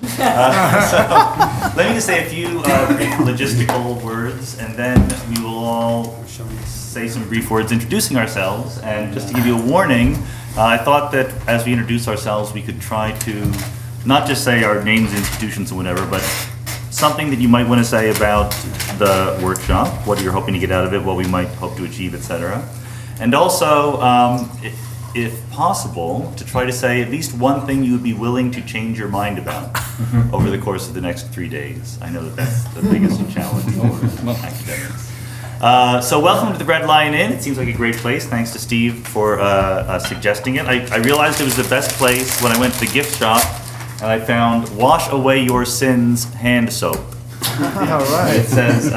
So let me just say a few brief logistical words, and then we will all say some brief words introducing ourselves. And just to give you a warning, I thought that as we introduce ourselves, we could try to not just say our names, institutions, and whatever, but something that you might want to say about the workshop, what you're hoping to get out of it, what we might hope to achieve, etc. And also, if possible, to try to say at least one thing you would be willing to change your mind about over the course of the next 3 days. I know that that's the biggest challenge for academics. So welcome to the Red Lion Inn. It seems like a great place. Thanks to Steve for suggesting it. I realized it was the best place when I went to the gift shop and I found Wash Away Your Sins hand soap. All right. It says,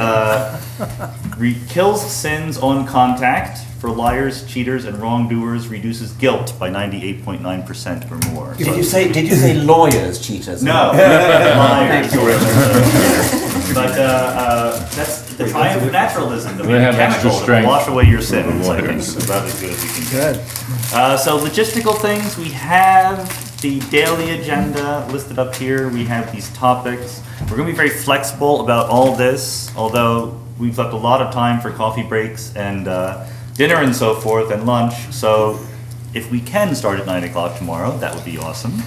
kills sins on contact. For liars, cheaters, and wrongdoers, reduces guilt by 98.9% or more. Did you say lawyers, cheaters? No, liars. But that's the triumph of naturalism. That we have extra strength. Wash away your sins. I think is about as good as we can get. So logistical things, we have the daily agenda listed up here. We have these topics. We're going to be very flexible about all this, although we've left a lot of time for coffee breaks and dinner and so forth, and lunch. So if we can start at 9 o'clock tomorrow, that would be awesome.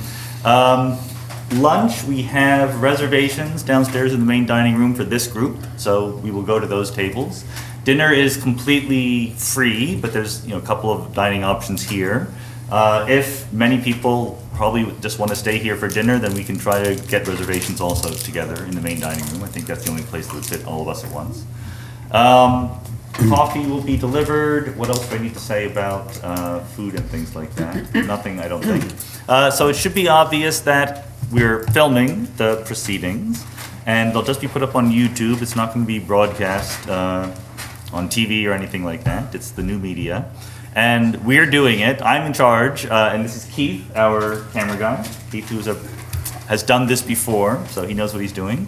Lunch, we have reservations downstairs in the main dining room for this group, so we will go to those tables. Dinner is completely free, but there's a couple of dining options here. If many people probably just want to stay here for dinner, then we can try to get reservations also together in the main dining room. I think that's the only place that would fit all of us at once. Coffee will be delivered. What else do I need to say about food and things like that? Nothing, I don't think. So it should be obvious that we're filming the proceedings, and they'll just be put up on YouTube. It's not going to be broadcast on TV or anything like that. It's the new media. And we're doing it. I'm in charge, and this is Keith, our camera guy. Keith, who has done this before, so he knows what he's doing.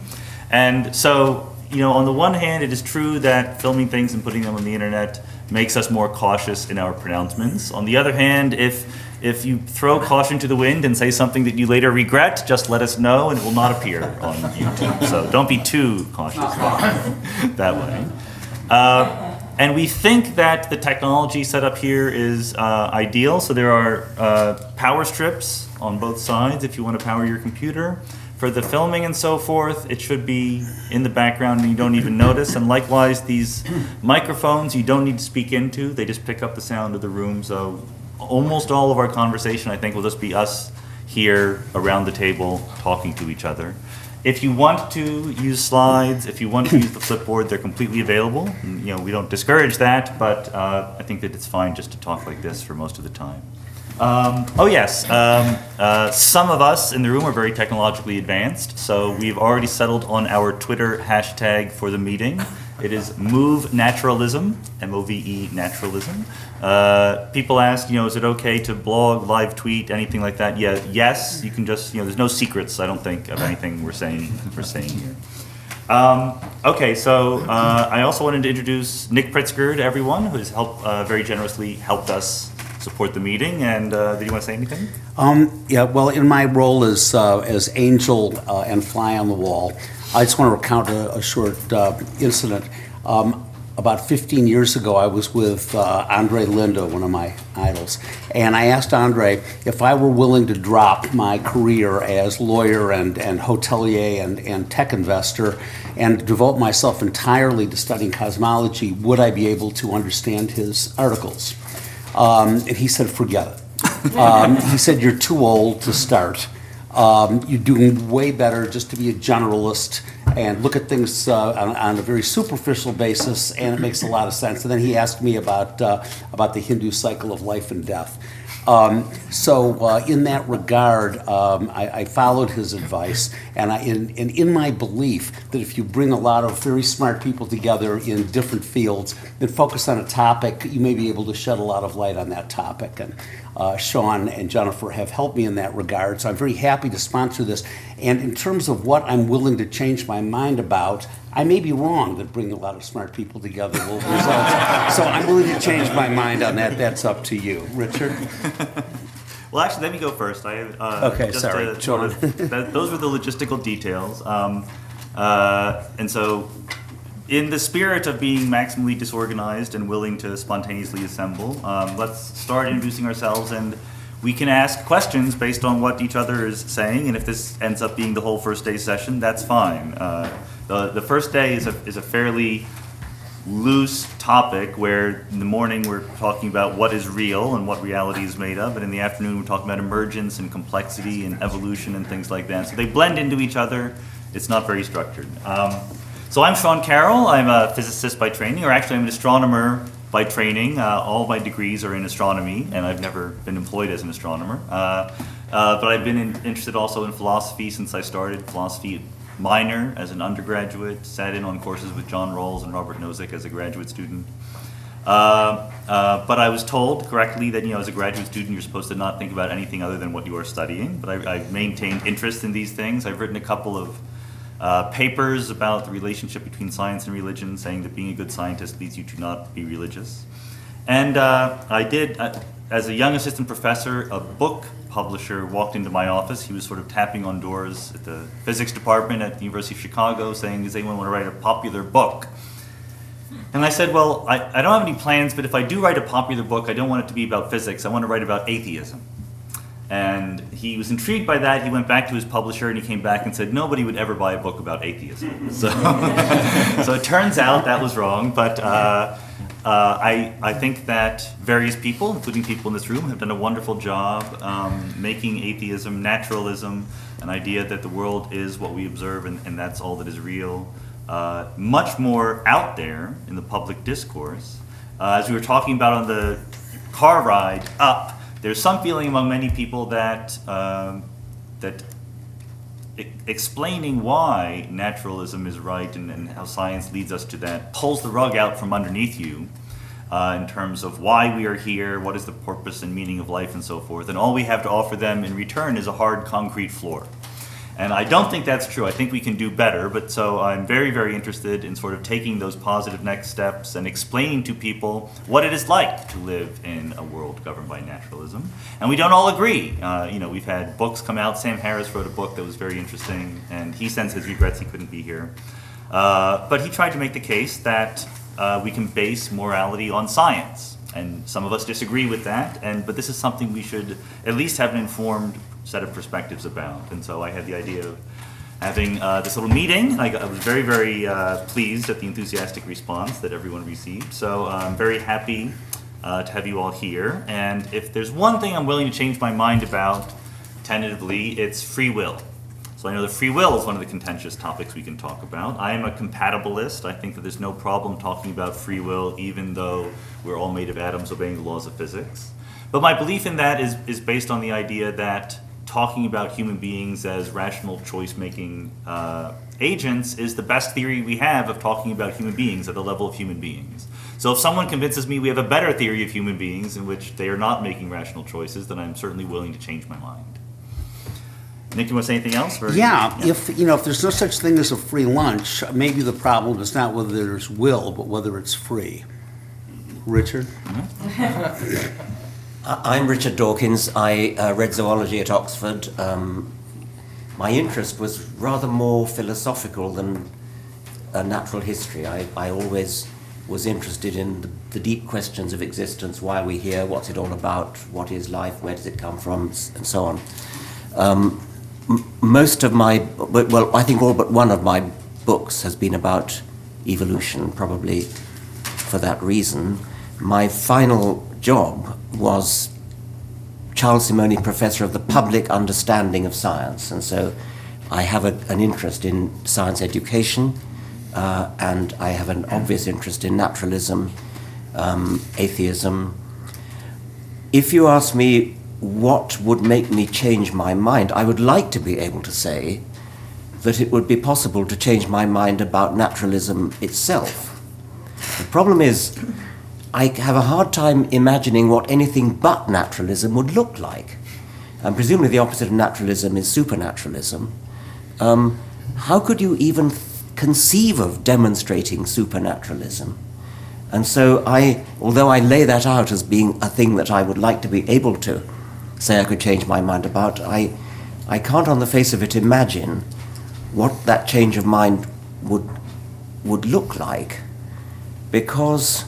And so, on the one hand, it is true that filming things and putting them on the internet makes us more cautious in our pronouncements. On the other hand, if you throw caution to the wind and say something that you later regret, just let us know and it will not appear on YouTube. So don't be too cautious that way. And we think that the technology set up here is ideal. So there are power strips on both sides if you want to power your computer. For the filming and so forth, it should be in the background and you don't even notice. And likewise, these microphones you don't need to speak into. They just pick up the sound of the room. So almost all of our conversation, I think, will just be us here around the table talking to each other. If you want to use slides, if you want to use the flipboard, they're completely available. And, we don't discourage that, but I think that it's fine just to talk like this for most of the time. Some of us in the room are very technologically advanced, so we've already settled on our Twitter hashtag for the meeting. It is Move Naturalism, MOVE Naturalism. People ask, is it okay to blog, live tweet, anything like that? Yeah, yes, you can just, there's no secrets, I don't think, of anything we're saying here. I also wanted to introduce Nick Pritzker to everyone, who has very generously helped us support the meeting. And did you want to say anything? In my role as angel and fly on the wall, I just want to recount a short incident. About 15 years ago, I was with Andre Linda, one of my idols, and I asked Andre if I were willing to drop my career as lawyer and hotelier and tech investor and devote myself entirely to studying cosmology, would I be able to understand his articles? And he said, forget it. He said, you're too old to start. You're doing way better just to be a generalist and look at things on a very superficial basis, and it makes a lot of sense. And then he asked me about the Hindu cycle of life and death. In that regard, I followed his advice, and in my belief that if you bring a lot of very smart people together in different fields and focus on a topic, you may be able to shed a lot of light on that topic. And Sean and Jennifer have helped me in that regard, so I'm very happy to sponsor this. And in terms of what I'm willing to change my mind about, I may be wrong that bringing a lot of smart people together will result. So I'm willing to change my mind on that. That's up to you. Richard? Well, actually, let me go first. Okay, just sorry, to John. those were the logistical details. And so, in the spirit of being maximally disorganized and willing to spontaneously assemble, let's start introducing ourselves, and we can ask questions based on what each other is saying. And if this ends up being the whole first day session, that's fine. The first day is a fairly loose topic where in the morning we're talking about what is real and what reality is made of, and in the afternoon we're talking about emergence and complexity and evolution and things like that. So they blend into each other. It's not very structured. So I'm Sean Carroll. I'm a physicist by training, or actually I'm an astronomer by training. All of my degrees are in astronomy, and I've never been employed as an astronomer. But I've been interested also in philosophy since I started. Philosophy minor as an undergraduate, sat in on courses with John Rawls and Robert Nozick as a graduate student. But I was told correctly that, as a graduate student, you're supposed to not think about anything other than what you are studying. But I've maintained interest in these things. I've written a couple of papers about the relationship between science and religion, saying that being a good scientist leads you to not be religious. And I did, as a young assistant professor, a book publisher walked into my office. He was sort of tapping on doors at the physics department at the University of Chicago saying, does anyone want to write a popular book? And I said, well, I don't have any plans, but if I do write a popular book, I don't want it to be about physics. I want to write about atheism. And he was intrigued by that. He went back to his publisher and he came back and said, nobody would ever buy a book about atheism. So, so it turns out that was wrong, but I think that various people, including people in this room, have done a wonderful job making atheism, naturalism, an idea that the world is what we observe and that's all that is real, much more out there in the public discourse. As we were talking about on the car ride up, there's some feeling among many people that explaining why naturalism is right and how science leads us to that pulls the rug out from underneath you in terms of why we are here, what is the purpose and meaning of life and so forth, and all we have to offer them in return is a hard concrete floor. And I don't think that's true. I think we can do better, but so I'm very, very interested in sort of taking those positive next steps and explaining to people what it is like to live in a world governed by naturalism. And we don't all agree. We've had books come out. Sam Harris wrote a book that was very interesting, and he sends his regrets he couldn't be here. But he tried to make the case that we can base morality on science. And some of us disagree with that, but this is something we should at least have an informed set of perspectives about. And so I had the idea of having this little meeting. I was very, very pleased at the enthusiastic response that everyone received. So I'm very happy to have you all here. And if there's one thing I'm willing to change my mind about, tentatively, it's free will. So I know that free will is one of the contentious topics we can talk about. I am a compatibilist. I think that there's no problem talking about free will, even though we're all made of atoms obeying the laws of physics. But my belief in that is based on the idea that talking about human beings as rational choice-making agents is the best theory we have of talking about human beings at the level of human beings. So if someone convinces me we have a better theory of human beings in which they are not making rational choices, then I'm certainly willing to change my mind. Nick, do you want to say anything else? Yeah. If there's no such thing as a free lunch, maybe the problem is not whether there's will, but whether it's free. Richard? Mm-hmm. I'm Richard Dawkins. I read zoology at Oxford. My interest was rather more philosophical than natural history. I always was interested in the deep questions of existence, why are we here, what's it all about, what is life, where does it come from, and so on. Most of my, I think all but one of my books has been about evolution, probably for that reason. My final job was Charles Simone Professor of the Public Understanding of Science, and so I have an interest in science education, and I have an obvious interest in naturalism, atheism. If you ask me what would make me change my mind, I would like to be able to say that it would be possible to change my mind about naturalism itself. The problem is, I have a hard time imagining what anything but naturalism would look like. And presumably the opposite of naturalism is supernaturalism. How could you even conceive of demonstrating supernaturalism? And so although I lay that out as being a thing that I would like to be able to say I could change my mind about. I can't on the face of it imagine what that change of mind would look like, because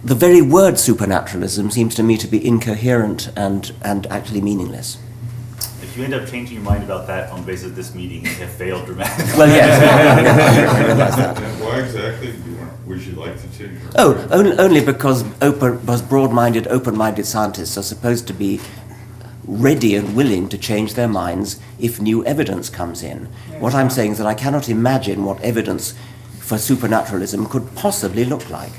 the very word supernaturalism seems to me to be incoherent and actually meaningless. If you end up changing your mind about that on the basis of this meeting, you have failed dramatically. Well, yes, I realize that. And why exactly would you like to change your Oh, only because broad-minded, open-minded scientists are supposed to be ready and willing to change their minds if new evidence comes in. What I'm saying is that I cannot imagine what evidence for supernaturalism could possibly look like.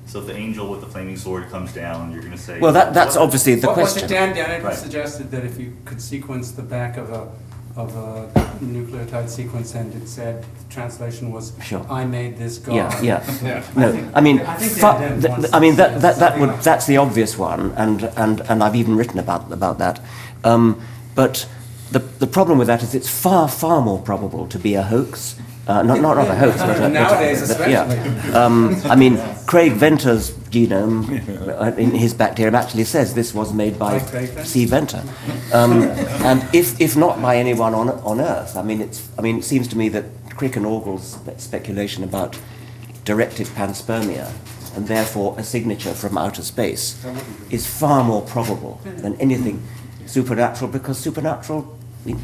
So if the angel with the flaming sword comes down, you're going to say... Well, that's obviously the Was question. it Dan Dennett Right. suggested that if you could sequence the back of a nucleotide sequence and it said the translation was Sure. "I made this God." Yeah. No, I mean, I think Dan Dennett wants I mean to say something like that's the obvious one, and I've even written about that. But the problem with that is it's far more probable to be a hoax. Not a hoax, but Nowadays especially. I mean, Craig Venter's genome in his bacterium actually says this was made by Craig C. Venter, and if not by anyone on Earth, I mean, it seems to me that Crick and Orgel's speculation about directed panspermia and therefore a signature from outer space is far more probable than anything supernatural, because supernatural, I mean,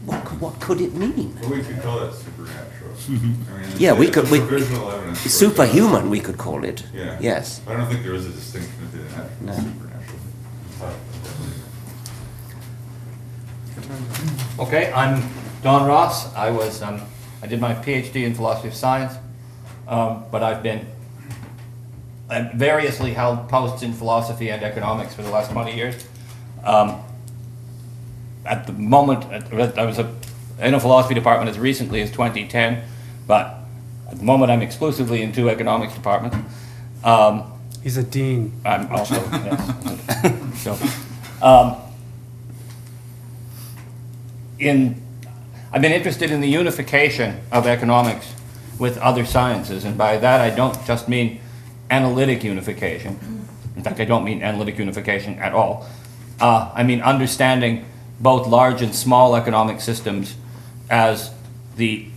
what could it mean? Well, we could call that supernatural. I mean, Yeah, we it's could. provisional evidence for it. Superhuman, we could call it. Yeah. Yes. I don't think there is a distinction between that and No. supernatural. Okay, I'm Don Ross. I did my PhD in philosophy of science, but I've been variously held posts in philosophy and economics for the last 20 years. At the moment, I was in a philosophy department as recently as 2010, but at the moment I'm exclusively in 2 economics departments. He's a dean. I'm also, yes. So, I've been interested in the unification of economics with other sciences, and by that I don't just mean analytic unification. In fact, I don't mean analytic unification at all. I mean understanding both large and small economic systems as the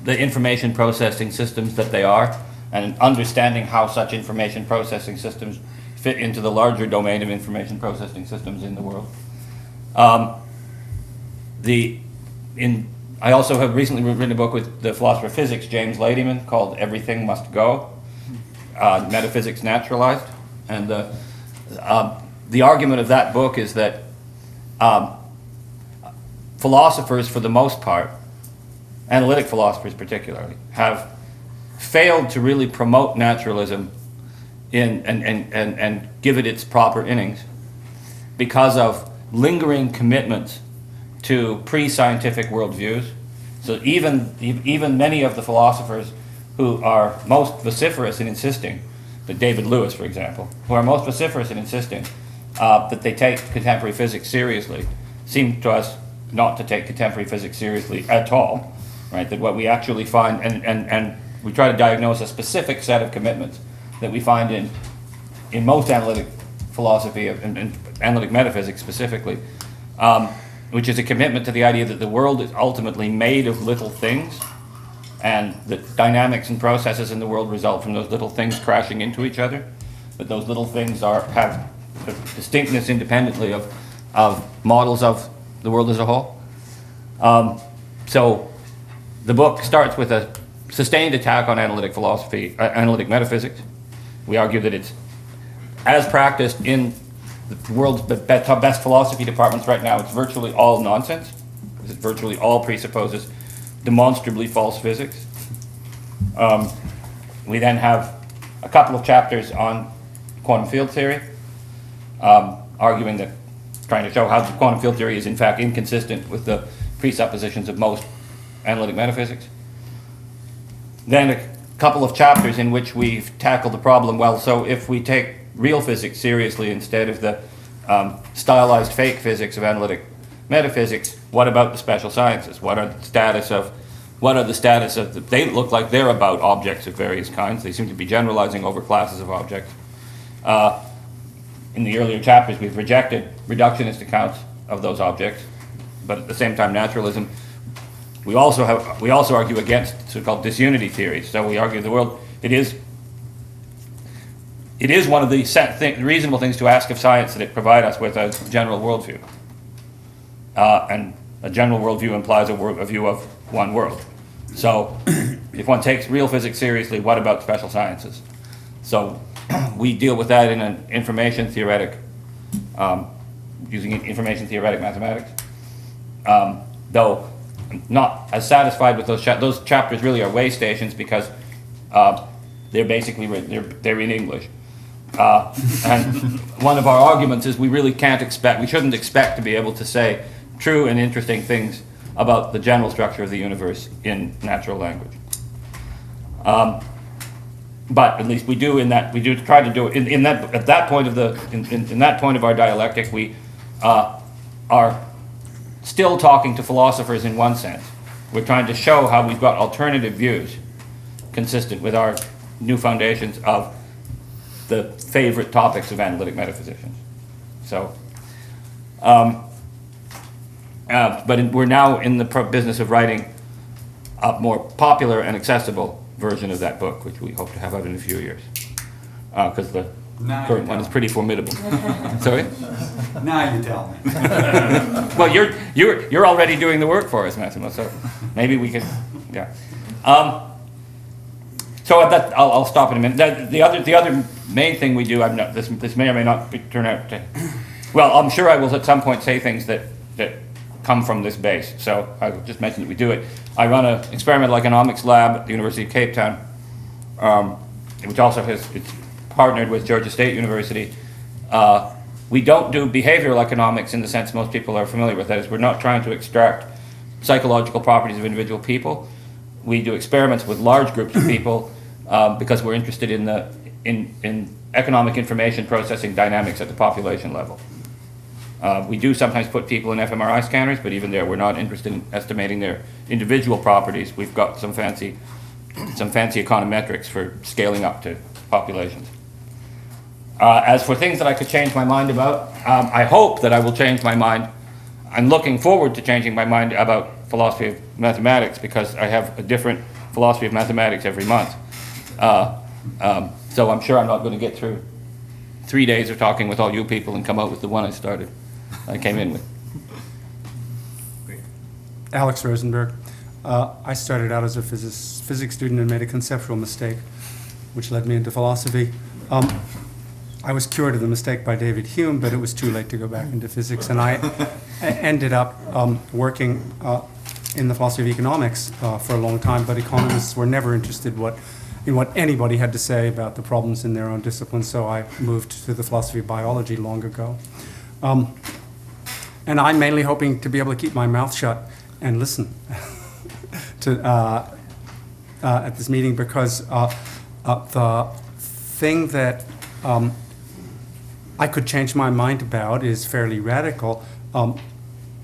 information processing systems that they are, and understanding how such information processing systems fit into the larger domain of information processing systems in the world. I also have recently written a book with the philosopher of physics, James Ladyman, called Everything Must Go, Metaphysics Naturalized. And the argument of that book is that philosophers, for the most part, analytic philosophers particularly, have failed to really promote naturalism and give it its proper innings because of lingering commitments to pre-scientific worldviews. So even many of the philosophers who are most vociferous in insisting, that David Lewis, for example, who are most vociferous in insisting that they take contemporary physics seriously, seem to us not to take contemporary physics seriously at all, right? That what we actually find, and we try to diagnose a specific set of commitments that we find in most analytic philosophy and analytic metaphysics specifically, which is a commitment to the idea that the world is ultimately made of little things, and that dynamics and processes in the world result from those little things crashing into each other, that those little things have distinctness independently of models of the world as a whole. So the book starts with a sustained attack on analytic philosophy, analytic metaphysics. We argue that it's, as practiced in the world's best philosophy departments right now, it's virtually all nonsense. It virtually all presupposes demonstrably false physics. We then have a couple of chapters on quantum field theory, trying to show how the quantum field theory is in fact inconsistent with the presuppositions of most analytic metaphysics. Then a couple of chapters in which we've tackled the problem, well, so if we take real physics seriously instead of the stylized fake physics of analytic metaphysics, what about the special sciences? What are the status of what are the status of the, they look like they're about objects of various kinds. They seem to be generalizing over classes of objects. In the earlier chapters, we've rejected reductionist accounts of those objects, but at the same time, naturalism, we also argue against so-called disunity theories. So we argue the world, it is one of the reasonable things to ask of science that it provide us with a general worldview. And a general worldview implies a view of one world. So if one takes real physics seriously, what about special sciences? So we deal with that in an information theoretic, using information theoretic mathematics. Though I'm not as satisfied with those chapters really are way stations because they're basically they're in English. And one of our arguments is we shouldn't expect to be able to say true and interesting things about the general structure of the universe in natural language. But at least we do try to do it in that point of our dialectic. We are still talking to philosophers in one sense. We're trying to show how we've got alternative views consistent with our new foundations of the favorite topics of analytic metaphysicians. So, but we're now in the business of writing a more popular and accessible version of that book, which we hope to have out in a few years, because the current one is pretty formidable. Sorry? Now you tell me. Well, you're already doing the work for us, Massimo. So maybe we can, yeah. So at that, I'll stop in a minute. The other main thing we do, this may or may not turn out to. Well, I'm sure I will at some point say things that come from this base. So I'll just mention that we do it. I run an experimental economics lab at the University of Cape Town, which also it's partnered with Georgia State University. We don't do behavioral economics in the sense most people are familiar with. That is, we're not trying to extract psychological properties of individual people. We do experiments with large groups of people because we're interested in economic information processing dynamics at the population level. We do sometimes put people in fMRI scanners, but even there, we're not interested in estimating their individual properties. We've got some fancy econometrics for scaling up to populations. As for things that I could change my mind about, I hope that I will change my mind. I'm looking forward to changing my mind about philosophy of mathematics because I have a different philosophy of mathematics every month. So I'm sure I'm not going to get through 3 days of talking with all you people and come out with the one I came in with. Alex Rosenberg. I started out as a physics student and made a conceptual mistake, which led me into philosophy. I was cured of the mistake by David Hume, but it was too late to go back into physics, and I ended up working in the philosophy of economics for a long time, but economists were never interested in what anybody had to say about the problems in their own discipline, so I moved to the philosophy of biology long ago. And I'm mainly hoping to be able to keep my mouth shut and listen to at this meeting because the thing that I could change my mind about is fairly radical.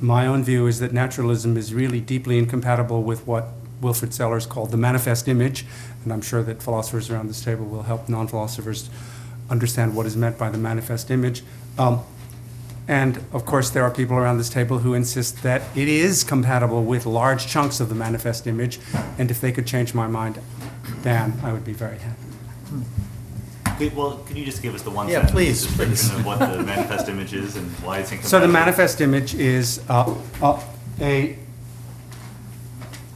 My own view is that naturalism is really deeply incompatible with what Wilfrid Sellers called the manifest image, and I'm sure that philosophers around this table will help non-philosophers understand what is meant by the manifest image. And of course there are people around this table who insist that it is compatible with large chunks of the manifest image, and if they could change my mind, Dan, I would be very happy. Well, can you just give us the one Yeah, sentence please. description of what the manifest image is and why it's incompatible? So the manifest image is a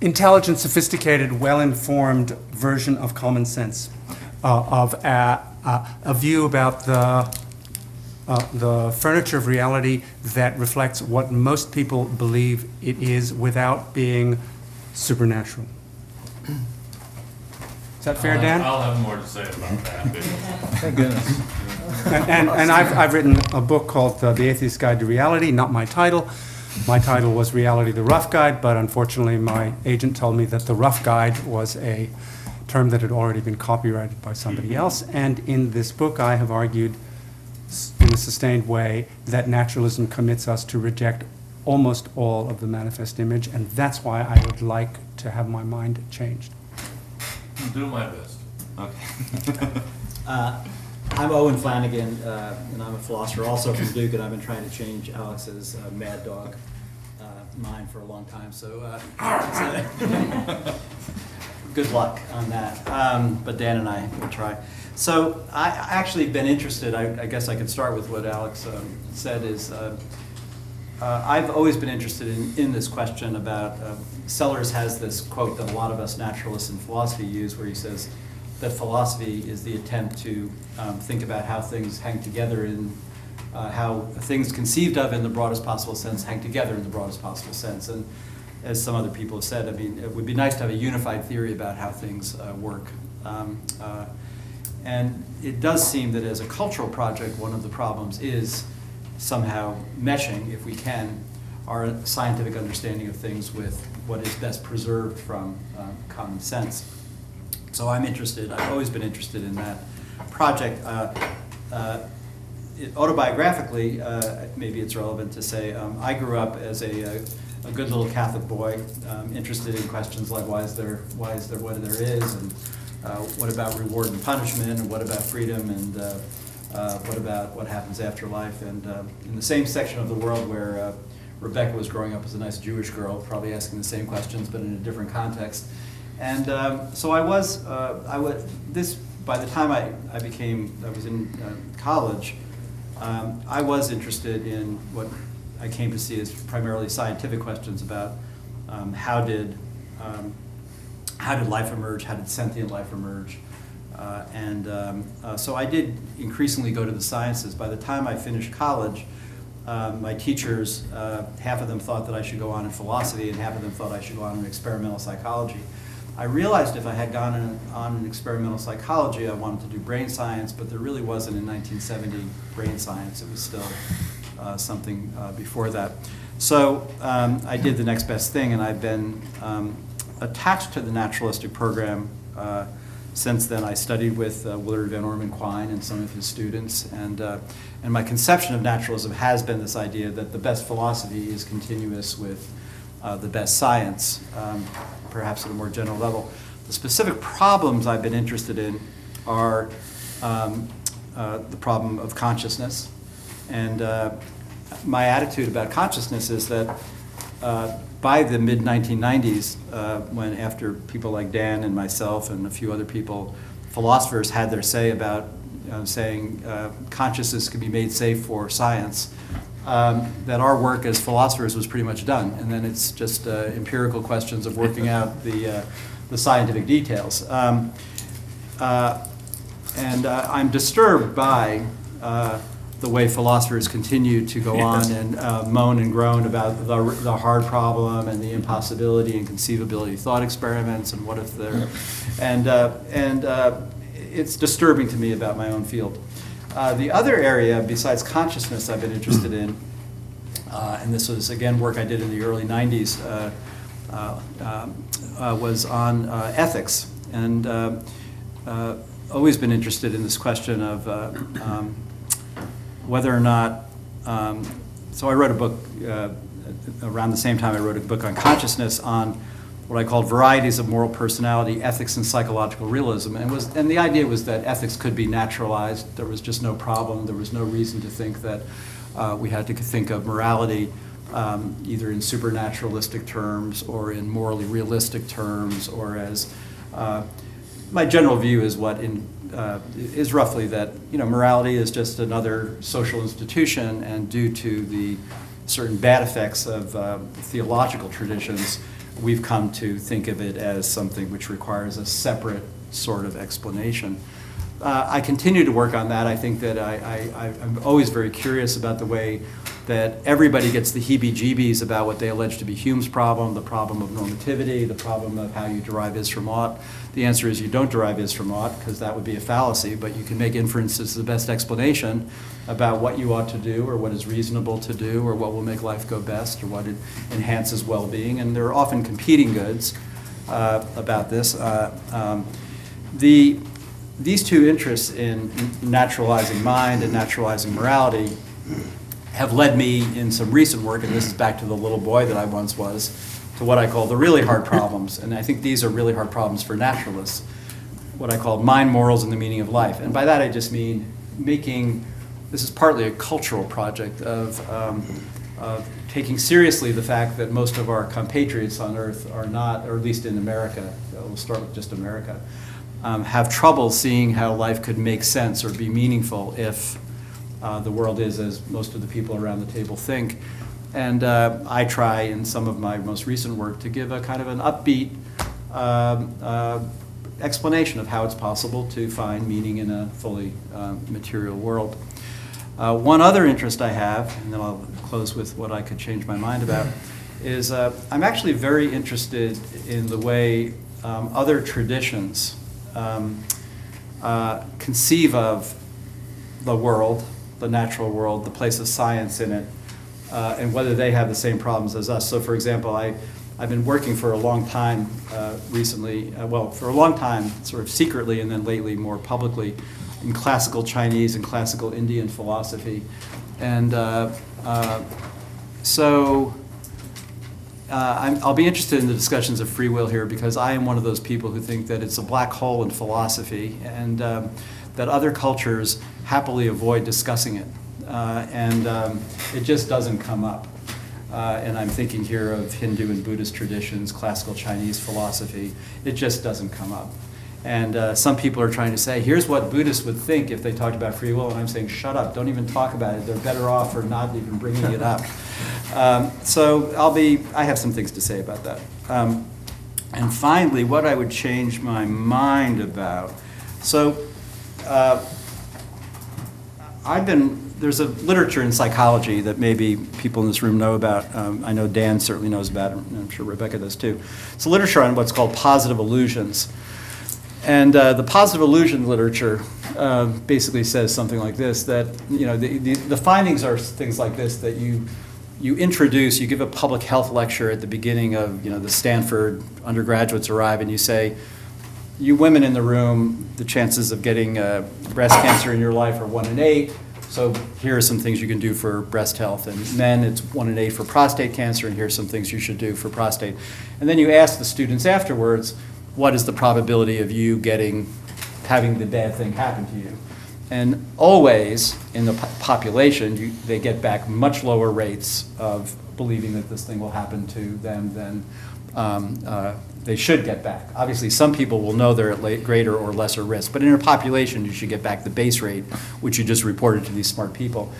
intelligent, sophisticated, well-informed version of common sense, of a view about the furniture of reality that reflects what most people believe it is without being supernatural. Is that fair, Dan? I'll have more to say about that. Thank goodness. And I've written a book called The Atheist's Guide to Reality, not my title. My title was Reality, the Rough Guide, but unfortunately my agent told me that the Rough Guide was a term that had already been copyrighted by somebody else. And in this book I have argued in a sustained way that naturalism commits us to reject almost all of the manifest image, and that's why I would like to have my mind changed. I'll do my best. Okay. I'm Owen Flanigan, and I'm a philosopher also from Duke, and I've been trying to change Alex's mad dog mind for a long time, so good luck on that. But Dan and I will try. So I actually been interested, I guess I could start with what Alex said, is I've always been interested in this question about, Sellers has this quote that a lot of us naturalists in philosophy use, where he says that philosophy is the attempt to think about how things hang together in, how things conceived of in the broadest possible sense hang together in the broadest possible sense. And as some other people have said, I mean, it would be nice to have a unified theory about how things work. And it does seem that as a cultural project, one of the problems is somehow meshing, if we can, our scientific understanding of things with what is best preserved from common sense. So I'm interested, I've always been interested in that project. Autobiographically, maybe it's relevant to say, I grew up as a good little Catholic boy, interested in questions like why is there what there is, and what about reward and punishment, and what about freedom, and what about what happens after life. And in the same section of the world where Rebecca was growing up as a nice Jewish girl, probably asking the same questions but in a different context. And so by the time I was in college, I was interested in what I came to see as primarily scientific questions about how did life emerge, how did sentient life emerge, so I did increasingly go to the sciences. By the time I finished college, my teachers, half of them thought that I should go on in philosophy, and half of them thought I should go on in experimental psychology. I realized if I had gone on in experimental psychology, I wanted to do brain science, but there really wasn't in 1970 brain science. It was still something before that. So I did the next best thing, and I've been attached to the naturalistic program since then. I studied with Willard Van Orman Quine and some of his students, and my conception of naturalism has been this idea that the best philosophy is continuous with the best science, perhaps at a more general level. The specific problems I've been interested in are the problem of consciousness. And my attitude about consciousness is that by the mid-1990s, when after people like Dan and myself and a few other people, philosophers had their say about saying consciousness can be made safe for science, that our work as philosophers was pretty much done. And then it's just empirical questions of working out the scientific details. And I'm disturbed by the way philosophers continue to go on and moan and groan about the hard problem and the impossibility and conceivability of thought experiments and what if they're, and it's disturbing to me about my own field. The other area besides consciousness I've been interested in, and this was again work I did in the early 90s, was on ethics, and always been interested in this question of whether or not, so I wrote a book, around the same time I wrote a book on consciousness on what I called varieties of moral personality, ethics and psychological realism. And the idea was that ethics could be naturalized. There was just no problem. There was no reason to think that we had to think of morality either in supernaturalistic terms or in morally realistic terms, or as, my general view is is roughly that morality is just another social institution, and due to the certain bad effects of theological traditions, we've come to think of it as something which requires a separate sort of explanation. I continue to work on that. I think that I'm always very curious about the way that everybody gets the heebie-jeebies about what they allege to be Hume's problem, the problem of normativity, the problem of how you derive is from ought. The answer is you don't derive is from ought, because that would be a fallacy, but you can make inferences the best explanation about what you ought to do, or what is reasonable to do, or what will make life go best, or what enhances well-being, and there are often competing goods about this. These two interests in naturalizing mind and naturalizing morality have led me in some recent work, and this is back to the little boy that I once was, to what I call the really hard problems. And I think these are really hard problems for naturalists, what I call mind, morals, and the meaning of life. And by that I just mean making, this is partly a cultural project of taking seriously the fact that most of our compatriots on Earth are not, or at least in America, we'll start with just America, have trouble seeing how life could make sense or be meaningful if the world is as most of the people around the table think. And I try in some of my most recent work to give a kind of an upbeat explanation of how it's possible to find meaning in a fully material world. One other interest I have, and then I'll close with what I could change my mind about, is I'm actually very interested in the way other traditions conceive of the world, the natural world, the place of science in it, and whether they have the same problems as us. So for example, I've been working for a long time recently, for a long time sort of secretly and then lately more publicly in classical Chinese and classical Indian philosophy. And I'll be interested in the discussions of free will here because I am one of those people who think that it's a black hole in philosophy and that other cultures happily avoid discussing it. It just doesn't come up. And I'm thinking here of Hindu and Buddhist traditions, classical Chinese philosophy. It just doesn't come up. And some people are trying to say, here's what Buddhists would think if they talked about free will, and I'm saying, shut up, don't even talk about it. They're better off for not even bringing it up. I have some things to say about that. And finally, what I would change my mind about. So there's a literature in psychology that maybe people in this room know about. I know Dan certainly knows about it, and I'm sure Rebecca does too. It's a literature on what's called positive illusions. And the positive illusion literature basically says something like this, that the findings are things like this, that you give a public health lecture at the beginning of the Stanford undergraduates arrive, and you say, you women in the room, the chances of getting breast cancer in your life are 1 in 8. So here are some things you can do for breast health. And men, it's 1 in 8 for prostate cancer, and here are some things you should do for prostate. And then you ask the students afterwards, what is the probability of you having the bad thing happen to you? And always in the population, they get back much lower rates of believing that this thing will happen to them than they should get back. Obviously, some people will know they're at greater or lesser risk, but in a population, you should get back the base rate, which you just reported to these smart people.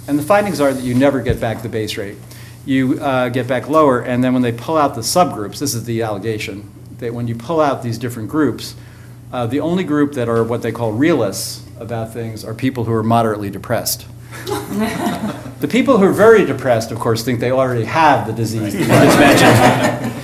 And the findings are that you never get back the base rate. You get back lower, and then when they pull out the subgroups, this is the allegation, that when you pull out these different groups, the only group that are what they call realists about things are people who are moderately depressed. The people who are very depressed, of course, think they already have the disease that you just mentioned.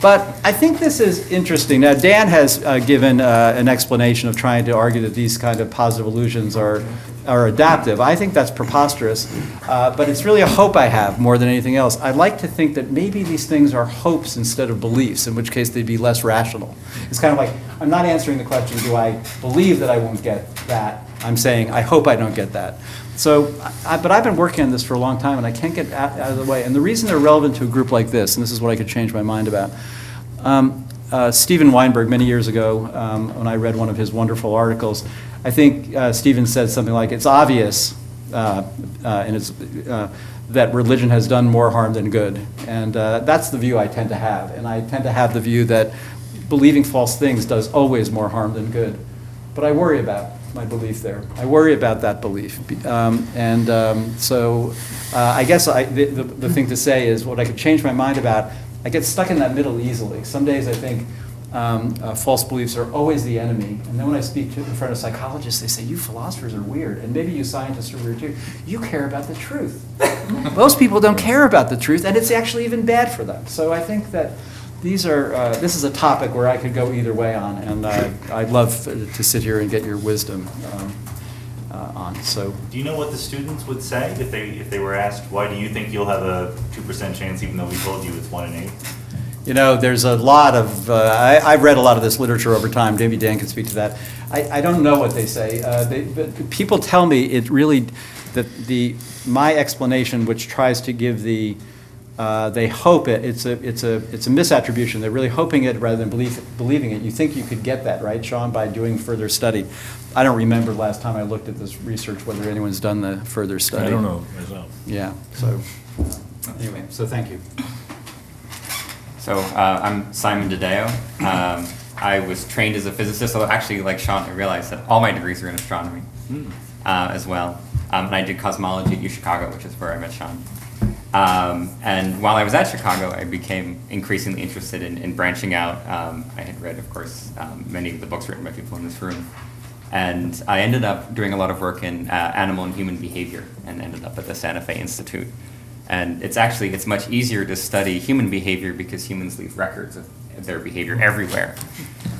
But I think this is interesting. Now, Dan has given an explanation of trying to argue that these kind of positive illusions are adaptive. I think that's preposterous, but it's really a hope I have more than anything else. I'd like to think that maybe these things are hopes instead of beliefs, in which case they'd be less rational. It's kind of like, I'm not answering the question, do I believe that I won't get that? I'm saying, I hope I don't get that. So, but I've been working on this for a long time, and I can't get out of the way. And the reason they're relevant to a group like this, and this is what I could change my mind about. Stephen Weinberg, many years ago, when I read one of his wonderful articles, I think Stephen said something like, it's obvious that religion has done more harm than good. And that's the view I tend to have. And I tend to have the view that believing false things does always more harm than good. But I worry about my belief there. I worry about that belief. So I guess the thing to say is what I could change my mind about, I get stuck in that middle easily. Some days I think false beliefs are always the enemy. And then when I speak in front of psychologists, they say, you philosophers are weird. And maybe you scientists are weird too. You care about the truth. Most people don't care about the truth, and it's actually even bad for them. So I think that this is a topic where I could go either way on, and I'd love to sit here and get your wisdom on. So, do you know what the students would say if they were asked, why do you think you'll have a 2% chance even though we told you it's 1 in 8? You know, there's a lot of, I've read a lot of this literature over time, maybe Dan can speak to that. I don't know what they say. But people tell me it really, that my explanation, which tries to give they hope it's a misattribution. They're really hoping it rather than believing it. You think you could get that, right, Sean, by doing further study. I don't remember last time I looked at this research whether anyone's done the further study. I don't know myself. Yeah, so anyway, so thank you. So I'm Simon DeDeo. I was trained as a physicist, although actually, like Sean, I realized that all my degrees are in astronomy as well. And I did cosmology at UChicago, which is where I met Sean. And while I was at Chicago, I became increasingly interested in branching out. I had read, of course, many of the books written by people in this room. And I ended up doing a lot of work in animal and human behavior and ended up at the Santa Fe Institute. And it's much easier to study human behavior because humans leave records of their behavior everywhere.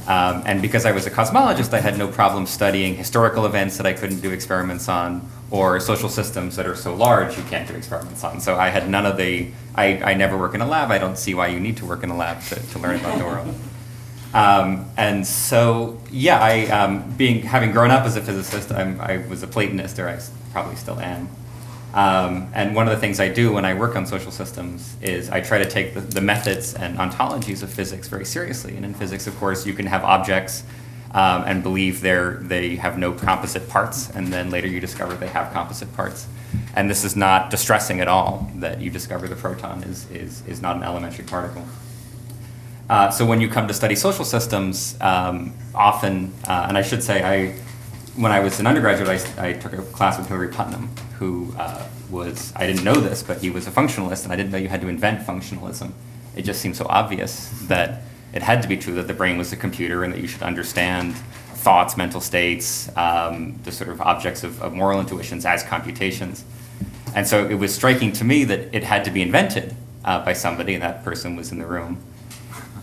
And because I was a cosmologist, I had no problem studying historical events that I couldn't do experiments on, or social systems that are so large you can't do experiments on. So I had none of I never work in a lab. I don't see why you need to work in a lab to learn about the world. And so, yeah, having grown up as a physicist, I was a Platonist, or I probably still am. And one of the things I do when I work on social systems is I try to take the methods and ontologies of physics very seriously. And in physics, of course, you can have objects and believe they have no composite parts, and then later you discover they have composite parts. And this is not distressing at all, that you discover the proton is not an elementary particle. So when you come to study social systems, often, and I should say, when I was an undergraduate, I took a class with Hilary Putnam, who I didn't know this, but he was a functionalist, and I didn't know you had to invent functionalism. It just seemed so obvious that it had to be true that the brain was a computer and that you should understand thoughts, mental states, the sort of objects of moral intuitions as computations. And so it was striking to me that it had to be invented by somebody, and that person was in the room.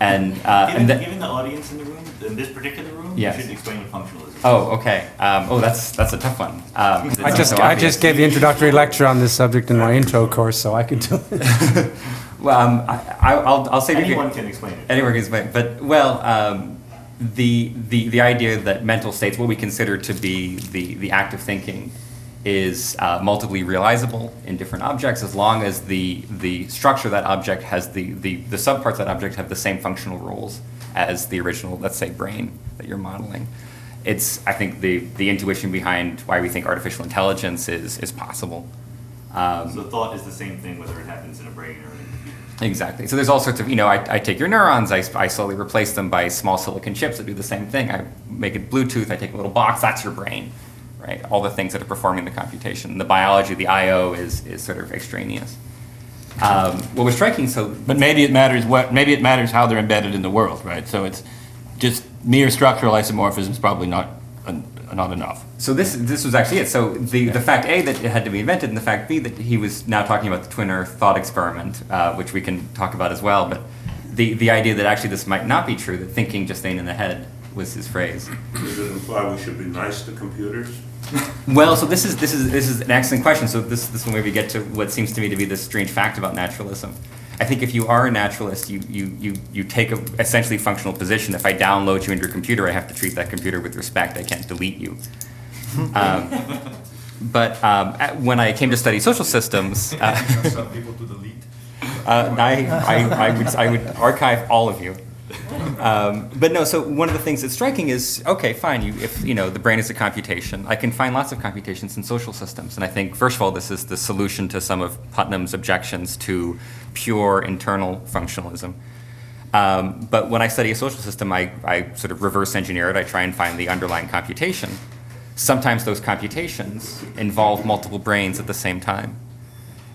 And given the audience in the room, in this particular room, yes. You should explain what functionalism is. Oh, okay. That's a tough one. I just gave the introductory lecture on this subject in my intro course, so I could do it. Well, I'll say anyone can explain it. Anyone can explain it, but the idea that mental states, what we consider to be the act of thinking, is multiply realizable in different objects as long as the structure of that object has the subparts of that object have the same functional rules as the original, let's say, brain that you're modeling. It's, I think, the intuition behind why we think artificial intelligence is possible. So thought is the same thing whether it happens in a brain or in a computer. Exactly. So there's all sorts of, I take your neurons, I slowly replace them by small silicon chips that do the same thing. I make it Bluetooth, I take a little box, that's your brain. Right? All the things that are performing the computation. The biology, the I/O is sort of extraneous. What was striking, But maybe it matters how they're embedded in the world, right? So it's just mere structural isomorphism is probably not enough. So this was actually it. So the fact A that it had to be invented, and the fact B that he was now talking about the twin Earth thought experiment, which we can talk about as well. But the idea that actually this might not be true, that thinking just ain't in the head, was his phrase. Does it imply we should be nice to computers? Well, so this is an excellent question. So this will maybe get to what seems to me to be the strange fact about naturalism. I think if you are a naturalist, you take a essentially functional position. If I download you into your computer, I have to treat that computer with respect. I can't delete you. But when I came to study social systems, Some people to delete. I would archive all of you. But no, so one of the things that's striking is, okay, fine, if the brain is a computation, I can find lots of computations in social systems. And I think, first of all, this is the solution to some of Putnam's objections to pure internal functionalism. But when I study a social system, I sort of reverse engineer it. I try and find the underlying computation. Sometimes those computations involve multiple brains at the same time.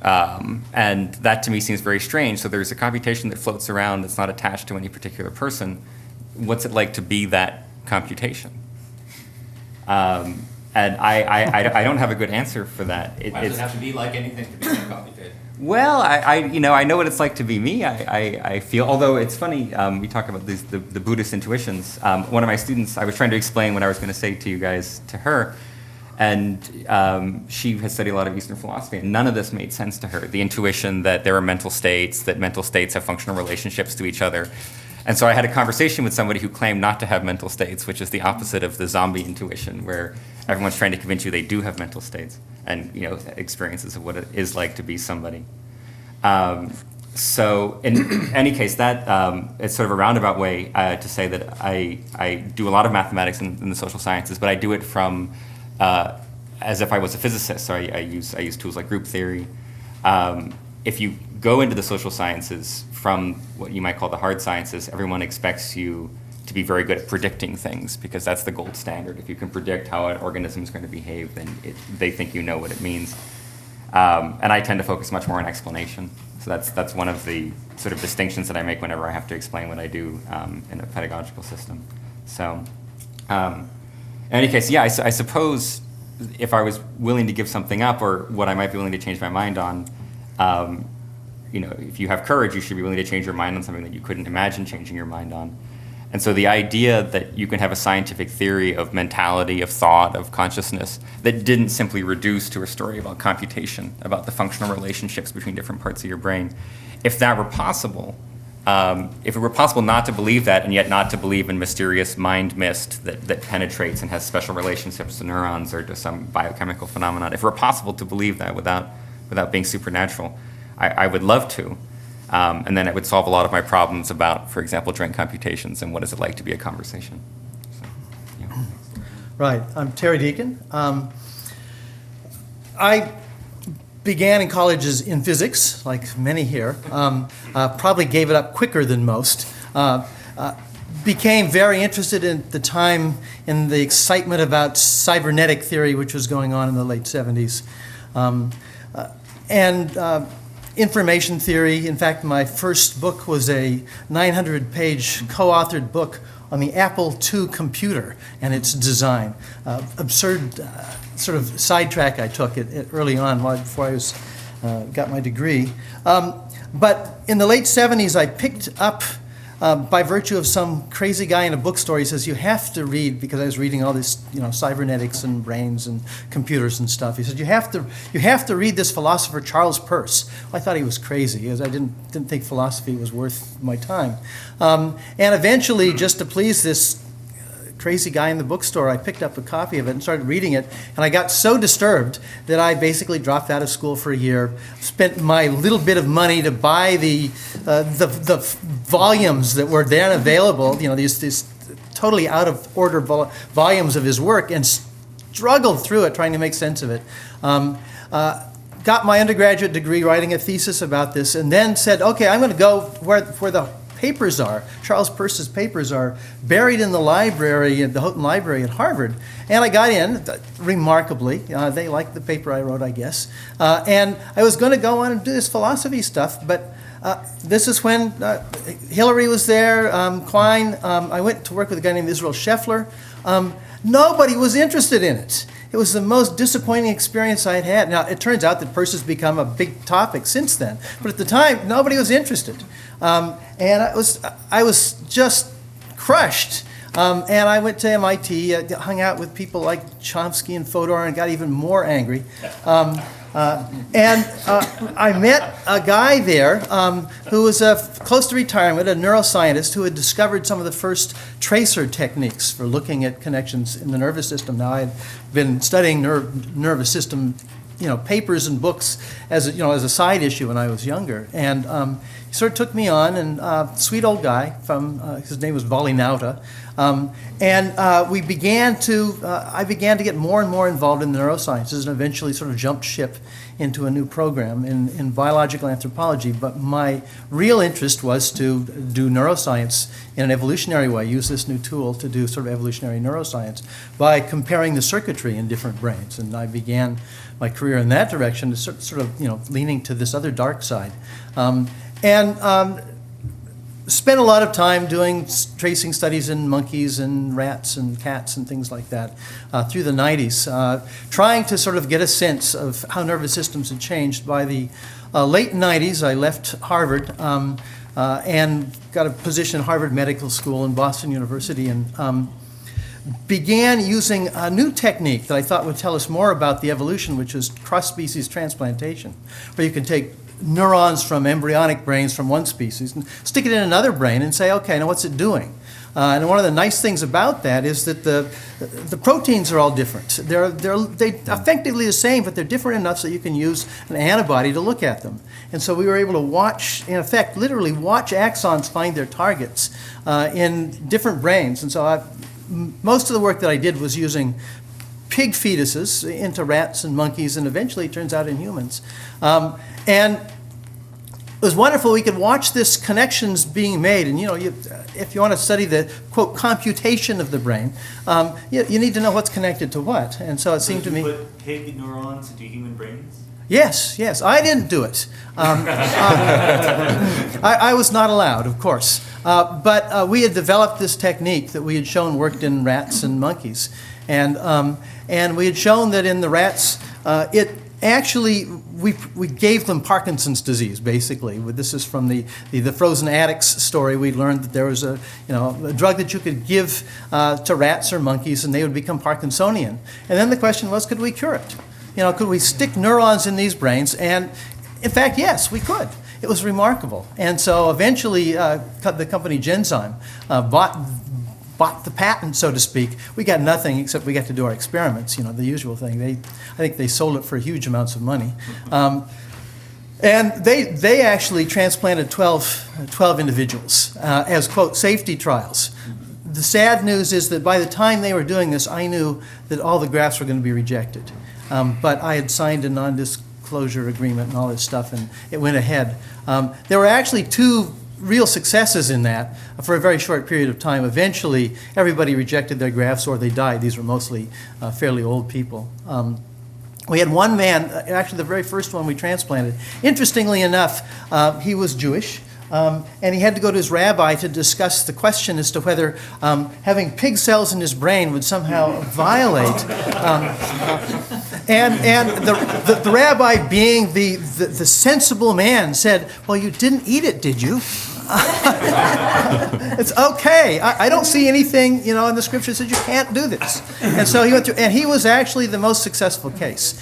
And that to me seems very strange. So there's a computation that floats around that's not attached to any particular person. What's it like to be that computation? And I don't have a good answer for that. Why does it have to be like anything to be that complicated? Well, I know what it's like to be me. I feel, although it's funny, we talk about the Buddhist intuitions. One of my students, I was trying to explain what I was going to say to you guys to her. And she has studied a lot of Eastern philosophy, and none of this made sense to her. The intuition that there are mental states, that mental states have functional relationships to each other. And so I had a conversation with somebody who claimed not to have mental states, which is the opposite of the zombie intuition, where everyone's trying to convince you they do have mental states and, you know, experiences of what it is like to be somebody. So in any case, that it's sort of a roundabout way to say that I do a lot of mathematics in the social sciences, but I do it from as if I was a physicist. So I use tools like group theory. If you go into the social sciences from what you might call the hard sciences, everyone expects you to be very good at predicting things, because that's the gold standard. If you can predict how an organism is going to behave, then they think you know what it means. And I tend to focus much more on explanation. So that's one of the sort of distinctions that I make whenever I have to explain what I do in a pedagogical system. So in any case, yeah, I suppose if I was willing to give something up, or what I might be willing to change my mind on, you know, if you have courage, you should be willing to change your mind on something that you couldn't imagine changing your mind on. And so the idea that you can have a scientific theory of mentality, of thought, of consciousness that didn't simply reduce to a story about computation, about the functional relationships between different parts of your brain, if that were possible, if it were possible not to believe that and yet not to believe in mysterious mind mist that penetrates and has special relationships to neurons or to some biochemical phenomenon, if it were possible to believe that without being supernatural, I would love to. And then it would solve a lot of my problems about, for example, joint computations and what is it like to be a conversation. So, yeah. Right. I'm Terry Deacon. I began in colleges in physics, like many here. Probably gave it up quicker than most. Became very interested at the time in the excitement about cybernetic theory, which was going on in the late 70s. Information theory. In fact, my first book was a 900-page co-authored book on the Apple II computer and its design. Absurd sort of sidetrack I took it early on, before I got my degree. But in the late 70s, I picked up, by virtue of some crazy guy in a bookstore, he says, you have to read, because I was reading all this, you know, cybernetics and brains and computers and stuff. He said, you have to read this philosopher Charles Peirce. Well, I thought he was crazy, because I didn't think philosophy was worth my time. And eventually, just to please this crazy guy in the bookstore, I picked up a copy of it and started reading it, and I got so disturbed that I basically dropped out of school for a year, spent my little bit of money to buy the volumes that were then available, you know, these totally out of order volumes of his work, and struggled through it trying to make sense of it. Got my undergraduate degree writing a thesis about this, and then said, okay, I'm going to go where the papers are. Charles Peirce's papers are buried in the library, the Houghton Library at Harvard. And I got in, remarkably. They liked the paper I wrote, I guess. And I was going to go on and do this philosophy stuff, but this is when Hillary was there, Coyne. I went to work with a guy named Israel Scheffler. Nobody was interested in it. It was the most disappointing experience I had had. Now, it turns out that Peirce has become a big topic since then. But at the time, nobody was interested. And I was just crushed. And I went to MIT, hung out with people like Chomsky and Fodor, and got even more angry. I met a guy there who was close to retirement, a neuroscientist who had discovered some of the first tracer techniques for looking at connections in the nervous system. Now, I had been studying nervous system, you know, papers and books as a side issue when I was younger, and he sort of took me on, and sweet old guy his name was Valinauta, and we began to I began to get more and more involved in the neurosciences, and eventually sort of jumped ship into a new program in biological anthropology. But my real interest was to do neuroscience in an evolutionary way, use this new tool to do sort of evolutionary neuroscience by comparing the circuitry in different brains. And I began my career in that direction, sort of leaning to this other dark side. Spent a lot of time doing tracing studies in monkeys and rats and cats and things like that through the 90s, trying to sort of get a sense of how nervous systems had changed. By the late 90s, I left Harvard and got a position at Harvard Medical School and Boston University, and began using a new technique that I thought would tell us more about the evolution, which is cross-species transplantation, where you can take neurons from embryonic brains from one species and stick it in another brain and say, okay, now what's it doing? And one of the nice things about that is that the proteins are all different. They're effectively the same, but they're different enough so you can use an antibody to look at them. And so we were able to watch, in effect, literally watch axons find their targets in different brains. And so most of the work that I did was using pig fetuses into rats and monkeys, and eventually it turns out in humans. And it was wonderful. We could watch this connections being made, and if you want to study the quote computation of the brain, you need to know what's connected to what. And so it seemed to me. Put pig neurons into human brains? Yes. I didn't do it. I was not allowed, of course. But we had developed this technique that we had shown worked in rats and monkeys, and we had shown that in the rats, it actually, we gave them Parkinson's disease, basically. This is from the frozen addicts story. We learned that there was a drug that you could give to rats or monkeys, and they would become Parkinsonian. And then the question was, could we cure it? Could we stick neurons in these brains? And in fact, yes, we could. It was remarkable. And so eventually, the company Genzyme bought the patent, so to speak. We got nothing except we got to do our experiments, the usual thing. I think they sold it for huge amounts of money. And they actually transplanted 12 individuals as, quote, safety trials. The sad news is that by the time they were doing this, I knew that all the grafts were going to be rejected. But I had signed a non-disclosure agreement and all this stuff, and it went ahead. There were actually 2 real successes in that for a very short period of time. Eventually, everybody rejected their grafts or they died. These were mostly fairly old people. We had one man, actually the very first one we transplanted. Interestingly enough, he was Jewish. And he had to go to his rabbi to discuss the question as to whether having pig cells in his brain would somehow violate. And the rabbi, being the sensible man, said, "Well, you didn't eat it, did you?" It's okay. I don't see anything, in the scripture that says you can't do this. And so he went through, and he was actually the most successful case.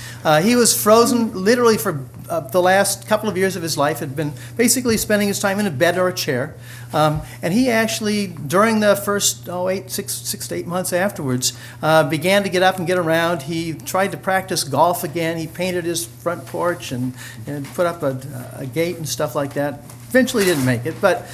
He was frozen literally for the last couple of years of his life, had been basically spending his time in a bed or a chair. And he actually, during the first 6 to 8 months afterwards, began to get up and get around. He tried to practice golf again. He painted his front porch and put up a gate and stuff like that. Eventually didn't make it, but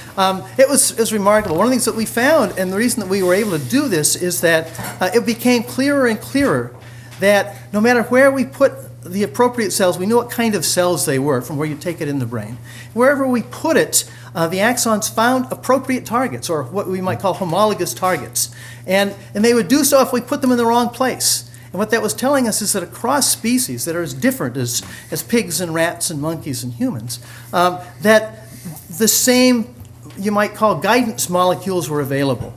it was remarkable. One of the things that we found, and the reason that we were able to do this, is that it became clearer and clearer that no matter where we put the appropriate cells, we knew what kind of cells they were from where you take it in the brain. Wherever we put it, the axons found appropriate targets, or what we might call homologous targets. And they would do so if we put them in the wrong place. And what that was telling us is that across species that are as different as pigs and rats and monkeys and humans, that the same, you might call, guidance molecules were available.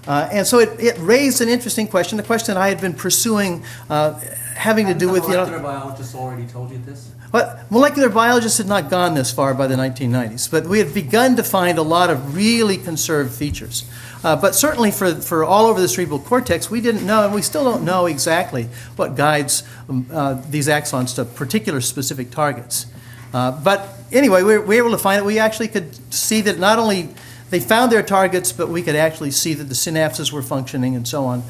And so it raised an interesting question, the question that I had been pursuing, having to do with, molecular biologists already told you this? Well, molecular biologists had not gone this far by the 1990s, but we had begun to find a lot of really conserved features. But certainly for all over the cerebral cortex, we didn't know, and we still don't know exactly what guides these axons to particular specific targets. But anyway, we were able to find it. We actually could see that not only they found their targets, but we could actually see that the synapses were functioning and so on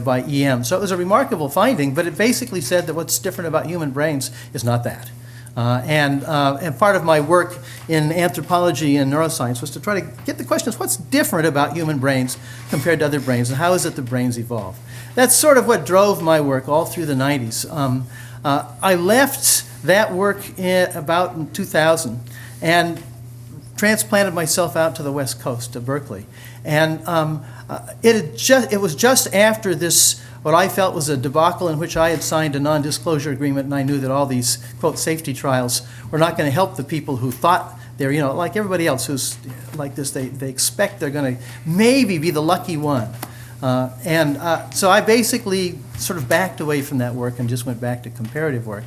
by EM. So it was a remarkable finding, but it basically said that what's different about human brains is not that. And part of my work in anthropology and neuroscience was to try to get the question of what's different about human brains compared to other brains, and how is it the brains evolve? That's sort of what drove my work all through the 90s. I left that work about in 2000 and transplanted myself out to the West Coast, to Berkeley. And it was just after this, what I felt was a debacle in which I had signed a non-disclosure agreement, and I knew that all these, quote, safety trials were not going to help the people who thought they're, like everybody else who's like this, they expect they're going to maybe be the lucky one. So I basically sort of backed away from that work and just went back to comparative work.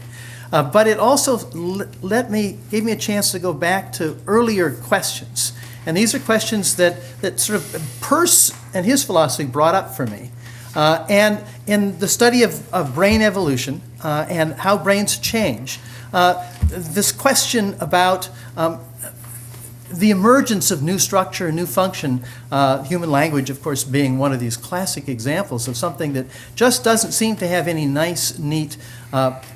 But it also gave me a chance to go back to earlier questions. And these are questions that sort of Peirce and his philosophy brought up for me. and in the study of brain evolution and how brains change. This question about the emergence of new structure, new function, human language, of course, being one of these classic examples of something that just doesn't seem to have any nice, neat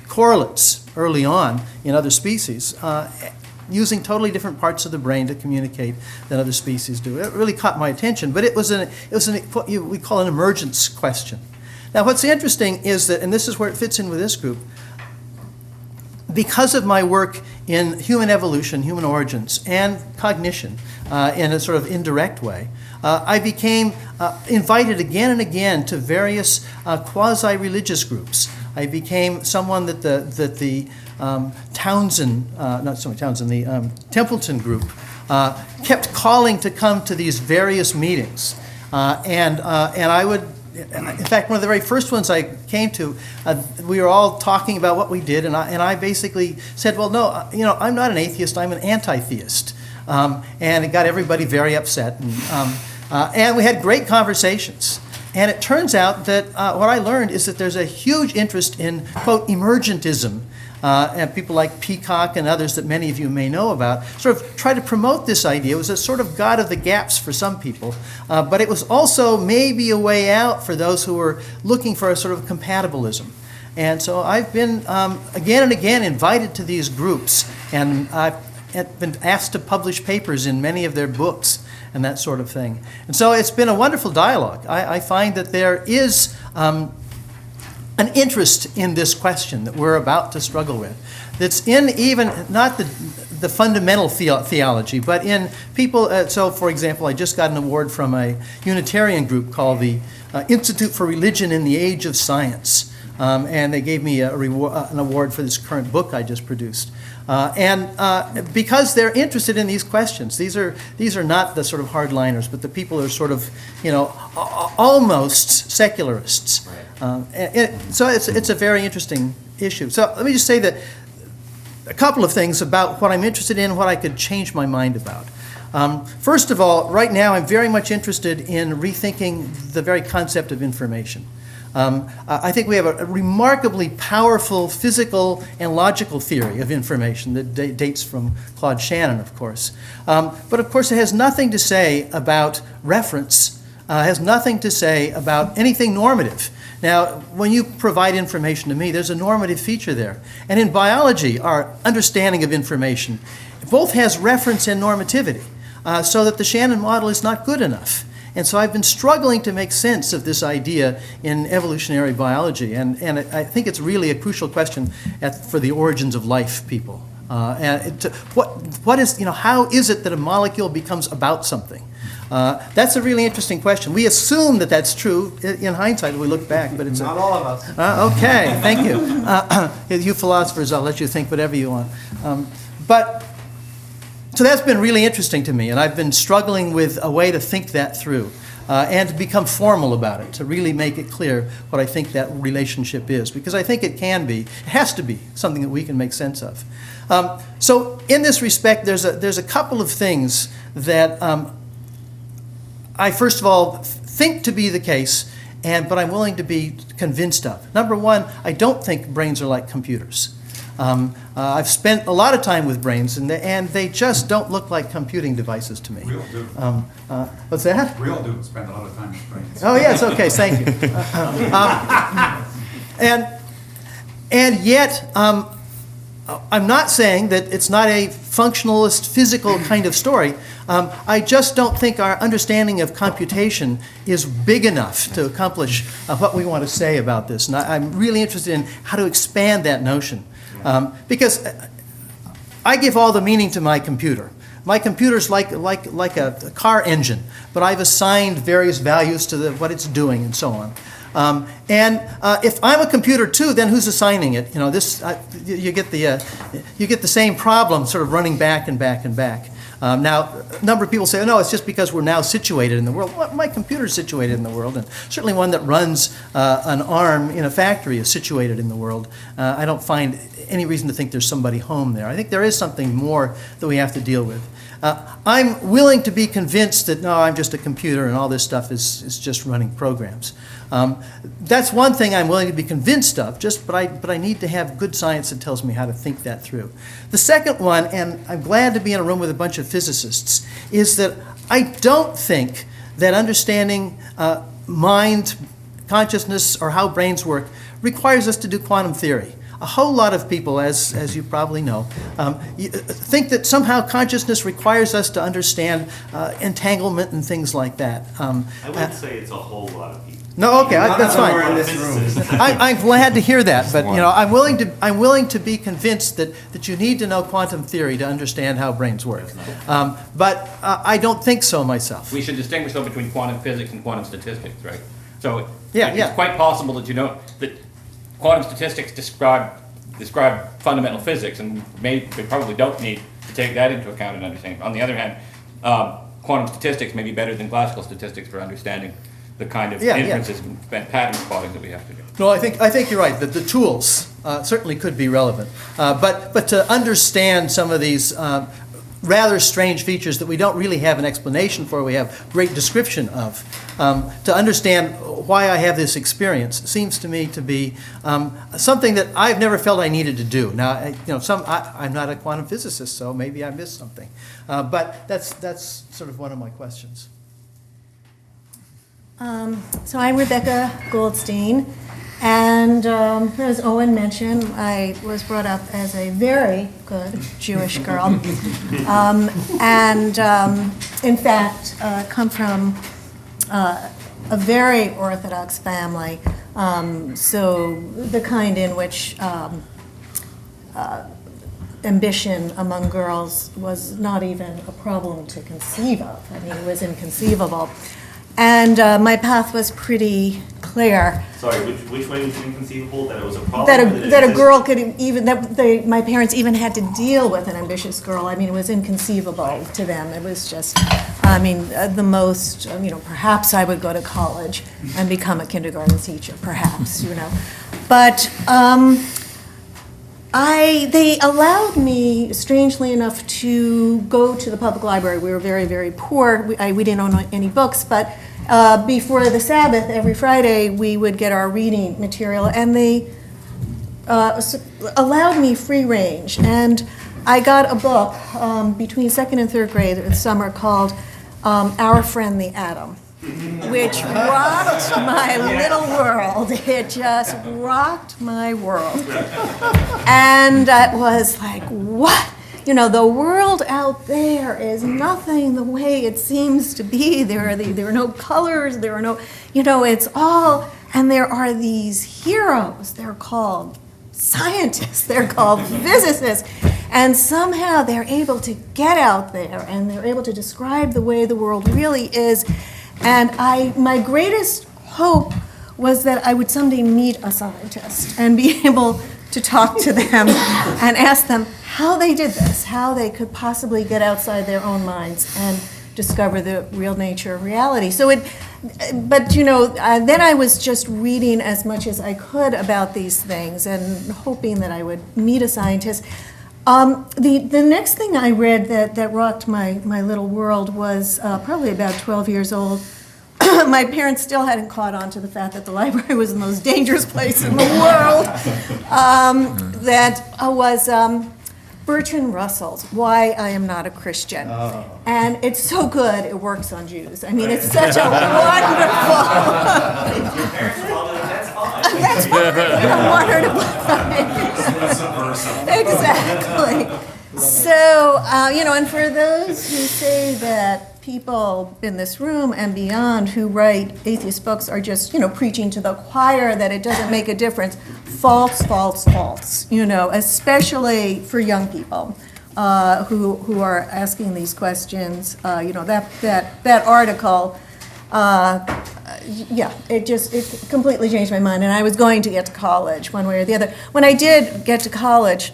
correlates early on in other species, using totally different parts of the brain to communicate than other species do. It really caught my attention, but it was what we call an emergence question. Now, what's interesting is that, and this is where it fits in with this group, because of my work in human evolution, human origins, and cognition in a sort of indirect way, I became invited again and again to various quasi-religious groups. I became someone that the Templeton group kept calling to come to these various meetings. And I would, in fact, one of the very first ones I came to, we were all talking about what we did, and I basically said, well, no, I'm not an atheist, I'm an anti-theist. And it got everybody very upset. And we had great conversations. And it turns out that what I learned is that there's a huge interest in, quote, emergentism. And people like Peacock and others that many of you may know about sort of try to promote this idea. It was a sort of God of the gaps for some people, but it was also maybe a way out for those who were looking for a sort of compatibilism. And so I've been again and again invited to these groups, and I've been asked to publish papers in many of their books and that sort of thing. And so it's been a wonderful dialogue. I find that there is an interest in this question that we're about to struggle with. That's in even, not the fundamental theology, but in people, so for example, I just got an award from a Unitarian group called the Institute for Religion in the Age of Science. And they gave me an award for this current book I just produced. And because they're interested in these questions, these are not the sort of hardliners, but the people who are sort of, almost secularists. So it's a very interesting issue. So let me just say that a couple of things about what I'm interested in, what I could change my mind about. First of all, right now I'm very much interested in rethinking the very concept of information. I think we have a remarkably powerful physical and logical theory of information that dates from Claude Shannon, of course. But of course it has nothing to say about reference, has nothing to say about anything normative. Now, when you provide information to me, there's a normative feature there. And in biology, our understanding of information both has reference and normativity, so that the Shannon model is not good enough. And so I've been struggling to make sense of this idea in evolutionary biology, and I think it's really a crucial question for the origins of life people. What is, how is it that a molecule becomes about something? That's a really interesting question. We assume that that's true in hindsight when we look back, but it's not all of us. Okay, thank you. You philosophers, I'll let you think whatever you want. So that's been really interesting to me, and I've been struggling with a way to think that through and to become formal about it, to really make it clear what I think that relationship is, because I think it has to be something that we can make sense of. So in this respect, there's a couple of things that I first of all think to be the case, but I'm willing to be convinced of. Number one, I don't think brains are like computers. I've spent a lot of time with brains, and they just don't look like computing devices to me. We all do. What's that? We all do spend a lot of time with brains. Oh, yes, okay, thank you. And yet, I'm not saying that it's not a functionalist, physical kind of story. I just don't think our understanding of computation is big enough to accomplish what we want to say about this. And I'm really interested in how to expand that notion. Because I give all the meaning to my computer. My computer's like a car engine, but I've assigned various values to what it's doing and so on. And if I'm a computer too, then who's assigning it? You get the same problem sort of running back and back and back. Now, a number of people say, oh, no, it's just because we're now situated in the world. Well, my computer's situated in the world, and certainly one that runs an arm in a factory is situated in the world. I don't find any reason to think there's somebody home there. I think there is something more that we have to deal with. I'm willing to be convinced that, no, I'm just a computer and all this stuff is just running programs. That's one thing I'm willing to be convinced of, but I need to have good science that tells me how to think that through. The second one, and I'm glad to be in a room with a bunch of physicists, is that I don't think that understanding mind, consciousness, or how brains work requires us to do quantum theory. A whole lot of people, as you probably know, think that somehow consciousness requires us to understand entanglement and things like that. I wouldn't say it's a whole lot of people. No, okay, that's fine. None of them are in this room. I'm glad to hear that, but I'm willing to be convinced that you need to know quantum theory to understand how brains work. But I don't think so myself. We should distinguish though between quantum physics and quantum statistics, right? So Yeah. it's quite possible that that quantum statistics describe fundamental physics, and they probably don't need to take that into account and understand. On the other hand, quantum statistics may be better than classical statistics for understanding the kind of inferences and pattern spotting that we have to do. No, I think you're right. The tools certainly could be relevant, but to understand some of these rather strange features that we don't really have an explanation for, we have great description of. To understand why I have this experience seems to me to be something that I've never felt I needed to do. Now, I'm not a quantum physicist, so maybe I missed something. But that's sort of one of my questions. So I'm Rebecca Goldstein, and as Owen mentioned, I was brought up as a very good Jewish girl, and in fact come from a very Orthodox family, so the kind in which ambition among girls was not even a problem to conceive of. I mean, it was inconceivable. And my path was pretty clear. Sorry, which way was inconceivable? That it was a problem? That a girl could even, my parents even had to deal with an ambitious girl. I mean, it was inconceivable to them. It was just, the most, perhaps I would go to college and become a kindergarten teacher, perhaps, But they allowed me, strangely enough, to go to the public library. We were very, very poor. We didn't own any books, but before the Sabbath, every Friday, we would get our reading material, and they allowed me free range. And I got a book between second and third grade in the summer called Our Friend the Atom, which rocked my little world. It just rocked my world. And I was like, what? The world out there is nothing the way it seems to be. There are no colors, there are no, it's all, and there are these heroes. They're called scientists, they're called physicists, and somehow they're able to get out there and they're able to describe the way the world really is. And my greatest hope was that I would someday meet a scientist and be able to talk to them and ask them how they did this, how they could possibly get outside their own minds and discover the real nature of reality. Then I was just reading as much as I could about these things and hoping that I would meet a scientist. The next thing I read that rocked my little world was probably about 12 years old. My parents still hadn't caught on to the fact that the library was the most dangerous place in the world. That was Bertrand Russell's Why I Am Not a Christian. Oh. And it's so good, it works on Jews. I mean, it's such a wonderful... That's fine. Exactly. So, and for those who say that people in this room and beyond who write atheist books are just, preaching to the choir that it doesn't make a difference, false, false, false, especially for young people who are asking these questions. That article, it completely changed my mind, and I was going to get to college one way or the other. When I did get to college,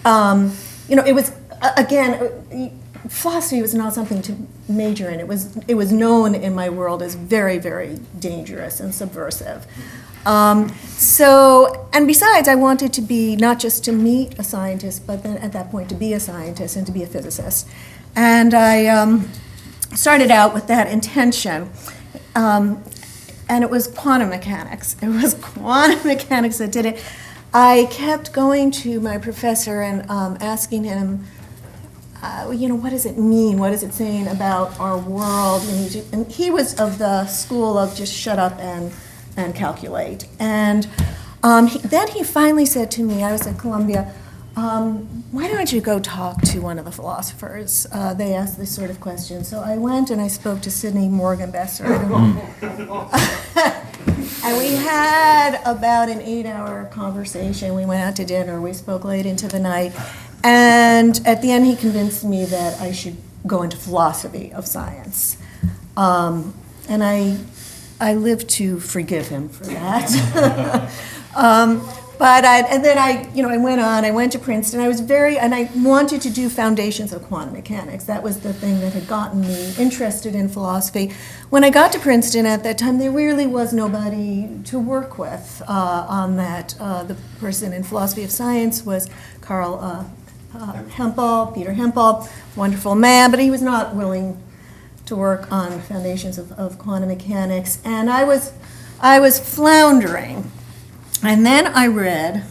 it was, again, philosophy was not something to major in. It was known in my world as very, very dangerous and subversive. And besides, I wanted to be, not just to meet a scientist, but then at that point to be a scientist and to be a physicist. And I started out with that intention. And it was quantum mechanics. It was quantum mechanics that did it. I kept going to my professor and asking him, what does it mean? What is it saying about our world? And he was of the school of just shut up and calculate. And then he finally said to me, I was at Columbia, why don't you go talk to one of the philosophers? They asked this sort of question. So I went and I spoke to Sidney Morgenbesser. And we had about an 8-hour conversation. We went out to dinner. We spoke late into the night. And at the end, he convinced me that I should go into philosophy of science. And I live to forgive him for that. And then I went on. I went to Princeton. And I wanted to do foundations of quantum mechanics. That was the thing that had gotten me interested in philosophy. When I got to Princeton at that time, there really was nobody to work with on that. The person in philosophy of science was Carroll Peter Hempel, wonderful man, but he was not willing to work on foundations of quantum mechanics. And I was floundering. And then I read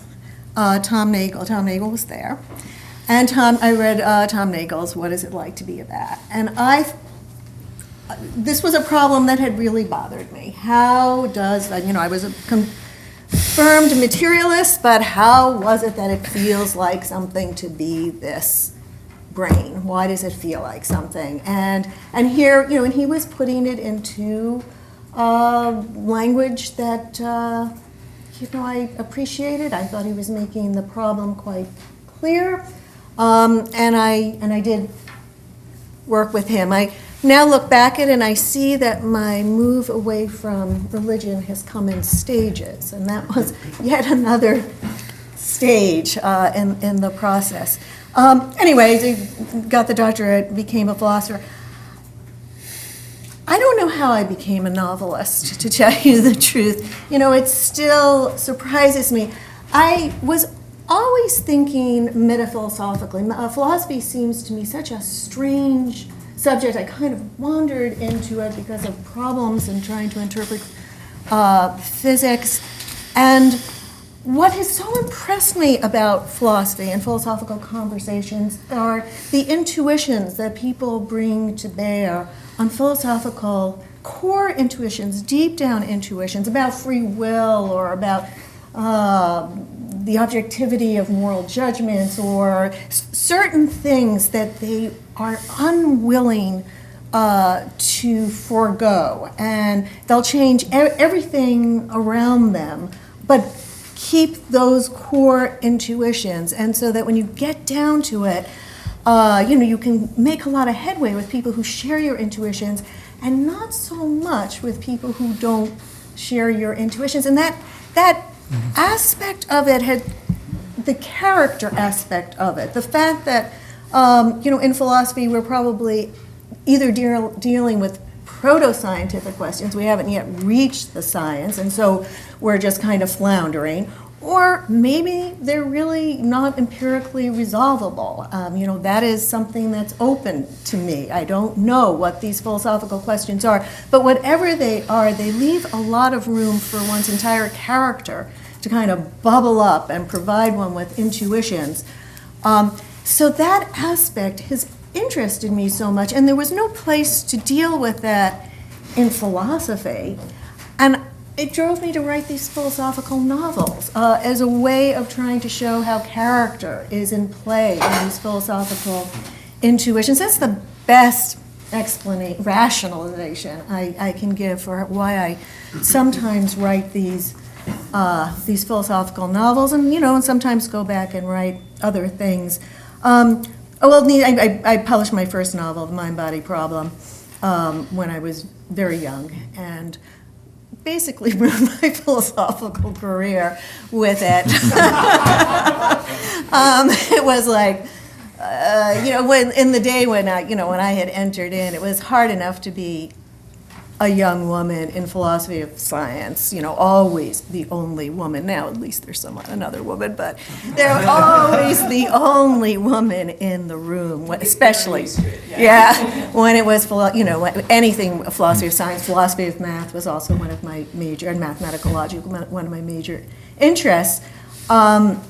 Tom Nagel. Tom Nagel was there. And I read Tom Nagel's What Is It Like to Be a Bat? And this was a problem that had really bothered me. How does, I was a confirmed materialist, but how was it that it feels like something to be this brain? Why does it feel like something? And here, and he was putting it into language that, I appreciated. I thought he was making the problem quite clear, and I did work with him. I now look back at it and I see that my move away from religion has come in stages, and that was yet another stage in the process. Anyway, I got the doctorate, became a philosopher. I don't know how I became a novelist, to tell you the truth. It still surprises me. I was always thinking metaphilosophically. Philosophy seems to me such a strange subject. I kind of wandered into it because of problems and trying to interpret physics. And what has so impressed me about philosophy and philosophical conversations are the intuitions that people bring to bear on philosophical core intuitions, deep down intuitions about free will or about the objectivity of moral judgments or certain things that they are unwilling to forego. And they'll change everything around them, but keep those core intuitions. And so that when you get down to it, you can make a lot of headway with people who share your intuitions and not so much with people who don't share your intuitions. And that aspect of it had the character aspect of it. The fact that, in philosophy, we're probably either dealing with proto-scientific questions. We haven't yet reached the science, and so we're just kind of floundering. Or maybe they're really not empirically resolvable. That is something that's open to me. I don't know what these philosophical questions are, but whatever they are, they leave a lot of room for one's entire character to kind of bubble up and provide one with intuitions. So that aspect has interested me so much, and there was no place to deal with that in philosophy. And it drove me to write these philosophical novels as a way of trying to show how character is in play in these philosophical intuitions. That's the best rationalization I can give for why I sometimes write these philosophical novels, and sometimes go back and write other things. I published my first novel, The Mind-Body Problem, when I was very young, and basically ruined my philosophical career with it. It was like, when in the day when I had entered in, it was hard enough to be a young woman in philosophy of science, always the only woman. Now, at least there's another woman, but they're always the only woman in the room, especially, when it was, anything philosophy of science, philosophy of math was also one of my major, and mathematical logic, one of my major interests. And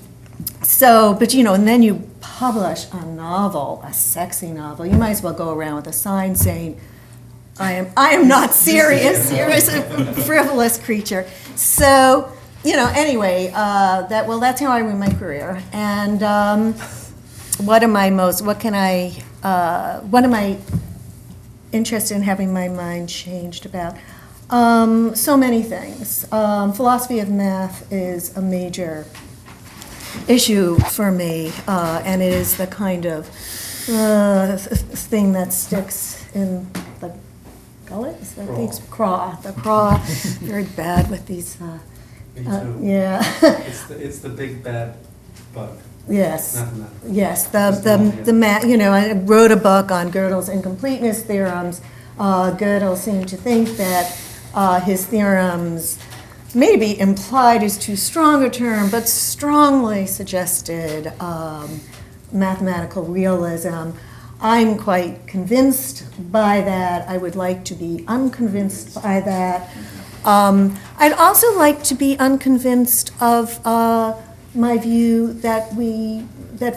then you publish a novel, a sexy novel, you might as well go around with a sign saying, I am not serious. You're a frivolous creature. So, anyway, that's how I run my career. And what am I interested in having my mind changed about? So many things. Philosophy of math is a major issue for me, and it is the kind of thing that sticks in the gullet. Is that the craw? The craw. Very bad with these. Me too. Yeah. It's the big bad bug. Yes. Mathematics. Yes. The math. I wrote a book on Gödel's incompleteness theorems. Gödel seemed to think that his theorems, maybe implied is too strong a term, but strongly suggested mathematical realism. I'm quite convinced by that. I would like to be unconvinced by that. I'd also like to be unconvinced of my view that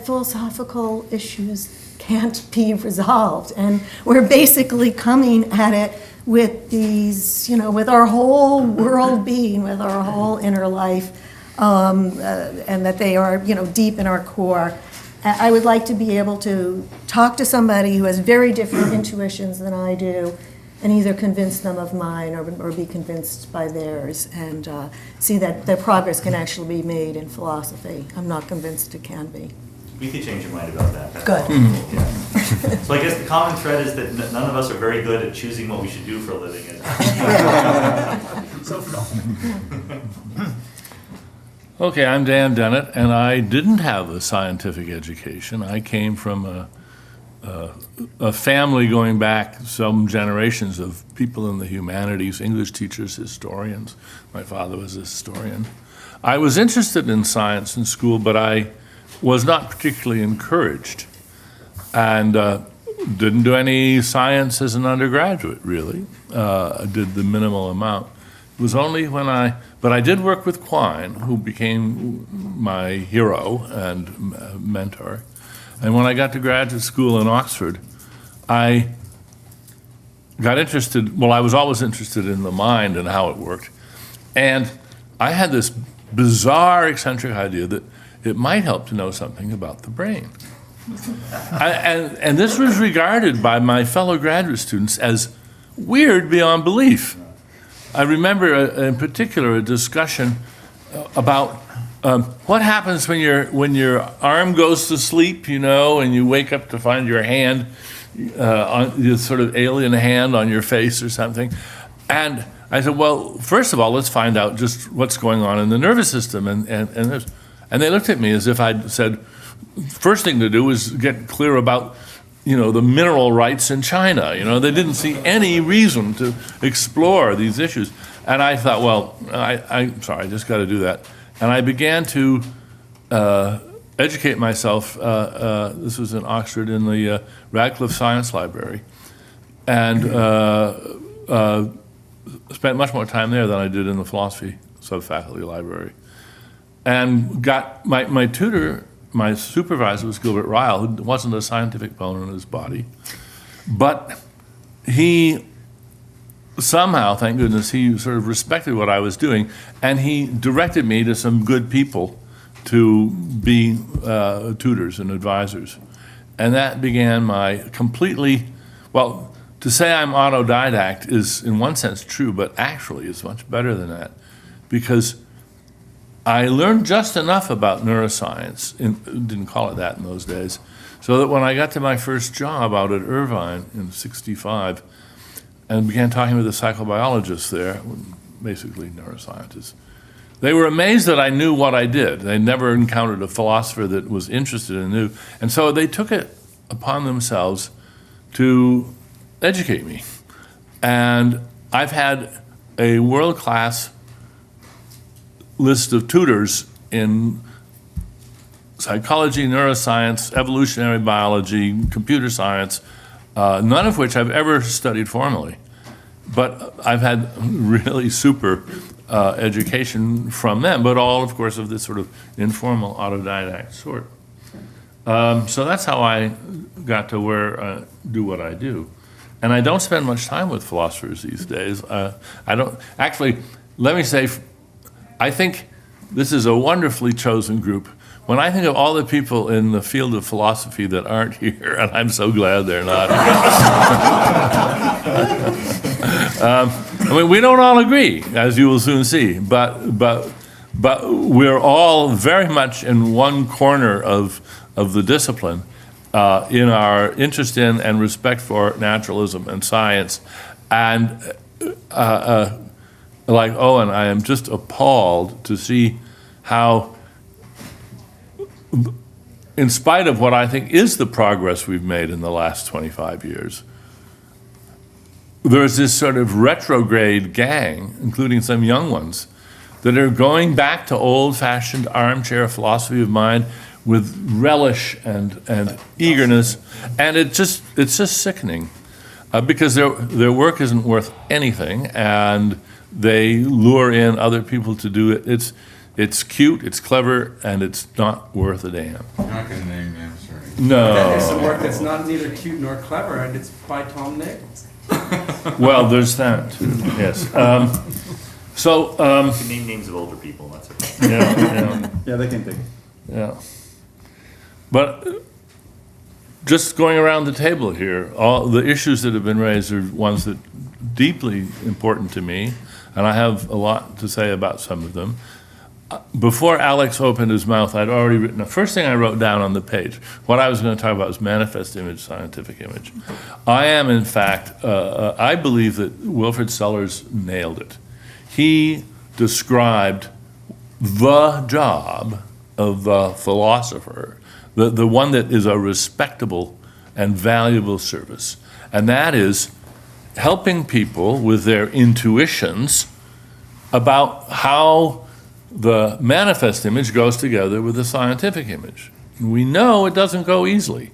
philosophical issues can't be resolved, and we're basically coming at it with these, with our whole world being, with our whole inner life, and that they are, deep in our core. I would like to be able to talk to somebody who has very different intuitions than I do, and either convince them of mine or be convinced by theirs, and see that their progress can actually be made in philosophy. I'm not convinced it can be. We could change your mind about that. Good. Yeah. So I guess the common thread is that none of us are very good at choosing what we should do for a living. Okay, I'm Dan Dennett, and I didn't have a scientific education. I came from a family going back some generations of people in the humanities, English teachers, historians. My father was a historian. I was interested in science in school, but I was not particularly encouraged, and didn't do any science as an undergraduate, really. I did the minimal amount. It was only but I did work with Coyne, who became my hero and mentor. And when I got to graduate school in Oxford, I got interested, I was always interested in the mind and how it worked. And I had this bizarre, eccentric idea that it might help to know something about the brain. And this was regarded by my fellow graduate students as weird beyond belief. I remember in particular a discussion about what happens when your arm goes to sleep, and you wake up to find your hand, this sort of alien hand on your face or something. And I said, well, first of all, let's find out just what's going on in the nervous system. And they looked at me as if I'd said, first thing to do is get clear about the mineral rights in China. They didn't see any reason to explore these issues. And I thought, well, I'm sorry, I just got to do that. And I began to educate myself. This was in Oxford in the Radcliffe Science Library. And spent much more time there than I did in the philosophy subfaculty library. And got my tutor, my supervisor was Gilbert Ryle, who wasn't a scientific bone in his body. But he somehow, thank goodness, he sort of respected what I was doing, and he directed me to some good people to be tutors and advisors. And that began my to say I'm autodidact is in one sense true, but actually it's much better than that, because I learned just enough about neuroscience, didn't call it that in those days, so that when I got to my first job out at Irvine in '65 and began talking with the psychobiologists there, basically neuroscientists, they were amazed that I knew what I did. They never encountered a philosopher that was interested and knew. And so they took it upon themselves to educate me. And I've had a world-class list of tutors in psychology, neuroscience, evolutionary biology, computer science, none of which I've ever studied formally. But I've had really super education from them, but all, of course, of this sort of informal autodidact sort. So that's how I got to do what I do. And I don't spend much time with philosophers these days. I don't, actually, let me say, I think this is a wonderfully chosen group. When I think of all the people in the field of philosophy that aren't here, and I'm so glad they're not. I mean, we don't all agree, as you will soon see, but we're all very much in one corner of the discipline in our interest in and respect for naturalism and science. And like Owen, I am just appalled to see how, in spite of what I think is the progress we've made in the last 25 years, there's this sort of retrograde gang, including some young ones, that are going back to old-fashioned armchair philosophy of mind with relish and eagerness, and it's just sickening, because their work isn't worth anything, and they lure in other people to do it. It's cute, it's clever, and it's not worth a damn. You're not going to name names, right? No. There's some work that's not neither cute nor clever, and it's by Tom Nichols. Well, there's that too. Yes. You can name names of older people. That's okay. Yeah, they can think. Yeah. But just going around the table here, all the issues that have been raised are ones that are deeply important to me, and I have a lot to say about some of them. Before Alex opened his mouth, I'd already written, the first thing I wrote down on the page, what I was going to talk about was manifest image, scientific image. I am, in fact, I believe that Wilfrid Sellers nailed it. He described the job of the philosopher, the one that is a respectable and valuable service, and that is helping people with their intuitions about how the manifest image goes together with the scientific image. We know it doesn't go easily.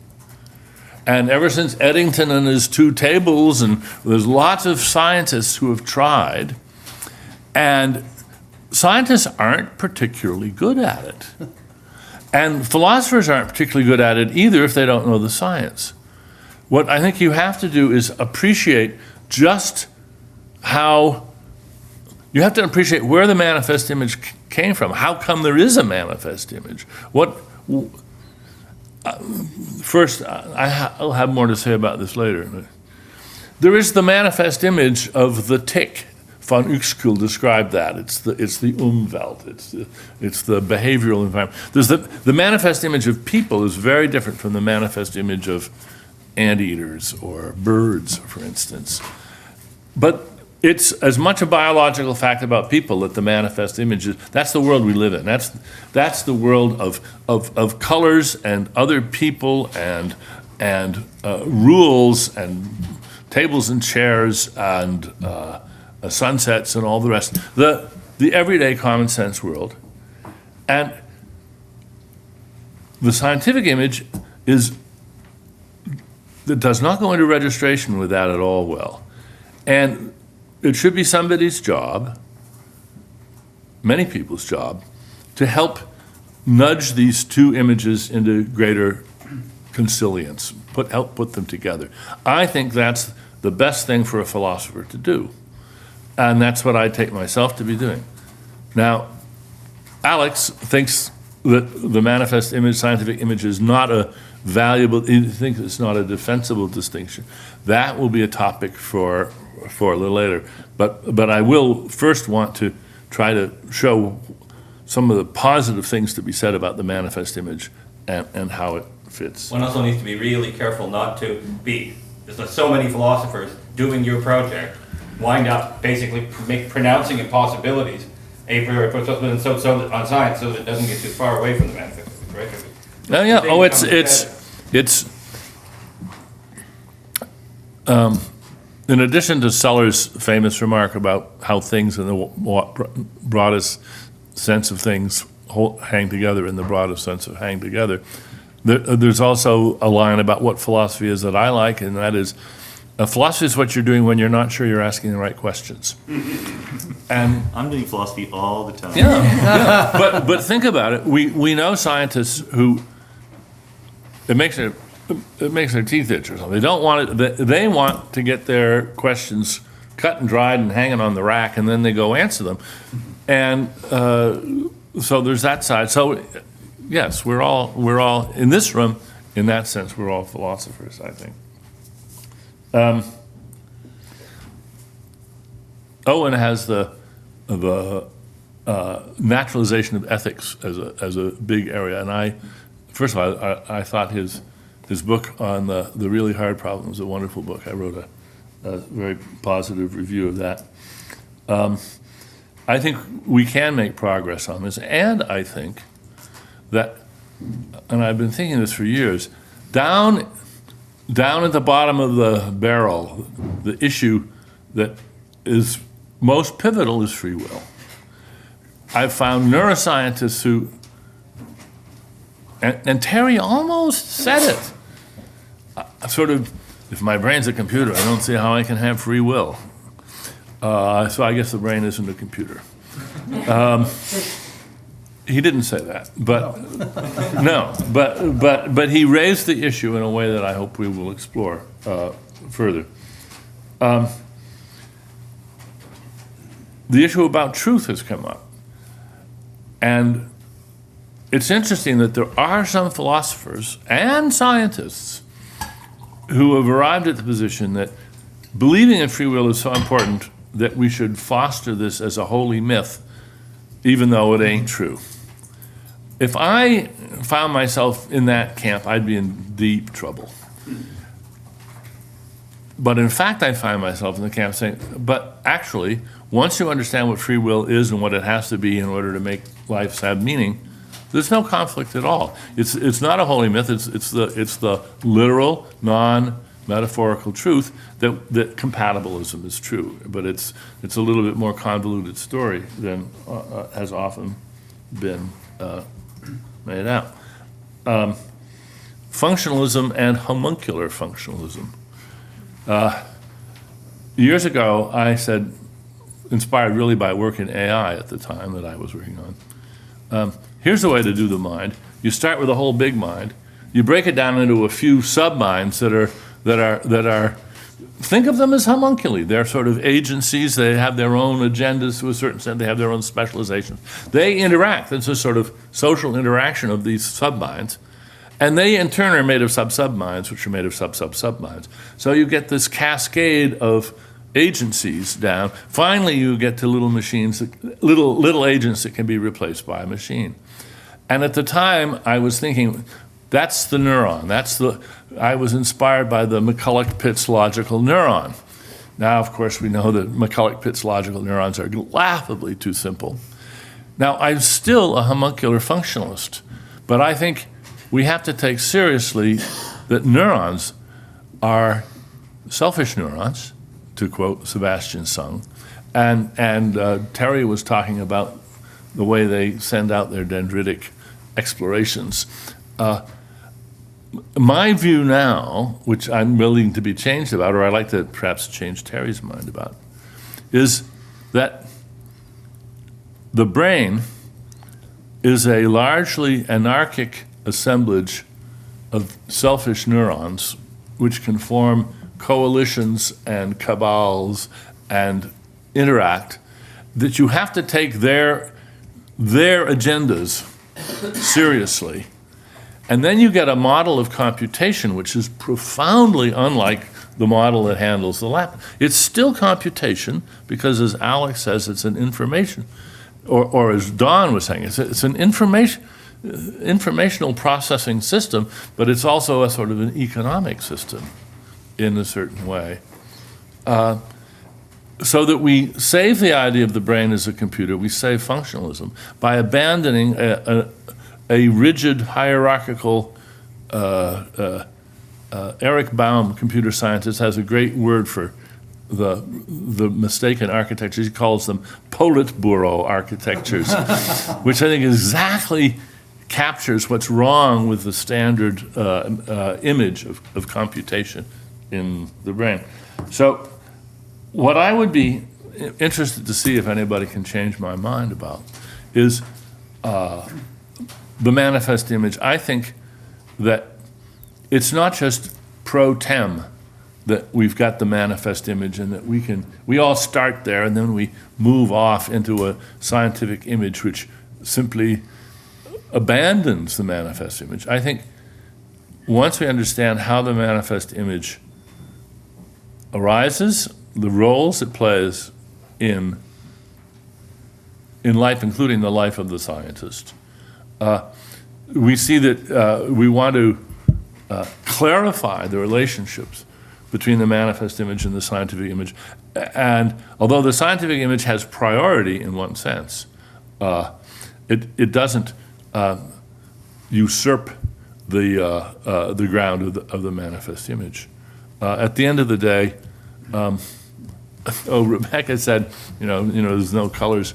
And ever since Eddington and his two tables, and there's lots of scientists who have tried, and scientists aren't particularly good at it. And philosophers aren't particularly good at it either if they don't know the science. What I think you have to do is appreciate just how, you have to appreciate where the manifest image came from. How come there is a manifest image? First, I'll have more to say about this later. There is the manifest image of the tick. Von Uexküll described that. It's the Umwelt. It's the behavioral environment. There's the manifest image of people is very different from the manifest image of anteaters or birds, for instance. But it's as much a biological fact about people that the manifest image is. That's the world we live in. That's the world of colors and other people and rules and tables and chairs and sunsets and all the rest. The everyday common sense world. And the scientific image that does not go into registration with that at all well. And it should be somebody's job, many people's job, to help nudge these two images into greater consilience, help put them together. I think that's the best thing for a philosopher to do. And that's what I take myself to be doing. Now, Alex thinks that the manifest image, scientific image, is not a valuable, he thinks it's not a defensible distinction. That will be a topic for a little later. But I will first want to try to show some of the positive things to be said about the manifest image and how it fits. One also needs to be really careful not to be, there's so many philosophers doing your project, wind up basically pronouncing impossibilities a priori on science so that it doesn't get too far away from the manifest image, right? Oh yeah. Oh, in addition to Sellers' famous remark about how things in the broadest sense of things hang together, in the broadest sense of hang together, there's also a line about what philosophy is that I like, and that is, philosophy is what you're doing when you're not sure you're asking the right questions. And I'm doing philosophy all the time. yeah. But think about it. We know scientists who it makes their teeth itch or something. They don't want it. They want to get their questions cut and dried and hanging on the rack, and then they go answer them. And so there's that side. So yes, we're all in this room. In that sense, we're all philosophers, I think. Owen has the naturalization of ethics as a big area, and first of all, I thought his book on the really hard problem was a wonderful book. I wrote a very positive review of that. I think we can make progress on this, and I think that, and I've been thinking this for years, down at the bottom of the barrel, the issue that is most pivotal is free will. I've found neuroscientists who, and Terry almost said it, sort of, if my brain's a computer, I don't see how I can have free will. So I guess the brain isn't a computer. He didn't say that, but no, but he raised the issue in a way that I hope we will explore further. The issue about truth has come up, and it's interesting that there are some philosophers and scientists who have arrived at the position that believing in free will is so important that we should foster this as a holy myth, even though it ain't true. If I found myself in that camp, I'd be in deep trouble. But in fact, I find myself in the camp saying, but actually, once you understand what free will is and what it has to be in order to make life have meaning, there's no conflict at all. It's not a holy myth. It's the literal, non-metaphorical truth that compatibilism is true. But it's a little bit more convoluted story than has often been made out. Functionalism and homuncular functionalism. Years ago, I said, inspired really by work in AI at the time that I was working on, here's the way to do the mind. You start with a whole big mind. You break it down into a few sub-minds that are think of them as homunculi. They're sort of agencies. They have their own agendas to a certain extent. They have their own specializations. They interact. It's a sort of social interaction of these sub-minds. And they, in turn, are made of sub-sub-minds, which are made of sub-sub-sub-minds. So you get this cascade of agencies down. Finally, you get to little machines, little agents that can be replaced by a machine. And at the time, I was thinking, that's the neuron. I was inspired by the McCulloch-Pitts logical neuron. Now, of course, we know that McCulloch-Pitts logical neurons are laughably too simple. Now, I'm still a homuncular functionalist, but I think we have to take seriously that neurons are selfish neurons, to quote Sebastian Sung, and Terry was talking about the way they send out their dendritic explorations. My view now, which I'm willing to be changed about, or I'd like to perhaps change Terry's mind about, is that the brain is a largely anarchic assemblage of selfish neurons which can form coalitions and cabals and interact, that you have to take their agendas seriously. And then you get a model of computation which is profoundly unlike the model that handles the lab. It's still computation because, as Alex says, it's an information, or as Don was saying, it's an informational processing system, but it's also a sort of an economic system in a certain way. So that we save the idea of the brain as a computer, we save functionalism by abandoning a rigid hierarchical, Eric Baum, computer scientist, has a great word for the mistaken architectures. He calls them Politburo architectures, which I think exactly captures what's wrong with the standard image of computation in the brain. So what I would be interested to see if anybody can change my mind about is the manifest image. I think that it's not just pro tem that we've got the manifest image and that we all start there and then we move off into a scientific image which simply abandons the manifest image. I think once we understand how the manifest image arises, the roles it plays in life, including the life of the scientist, we see that we want to clarify the relationships between the manifest image and the scientific image. And although the scientific image has priority in one sense, it doesn't usurp the ground of the manifest image. At the end of the day, Rebecca said, there's no colors.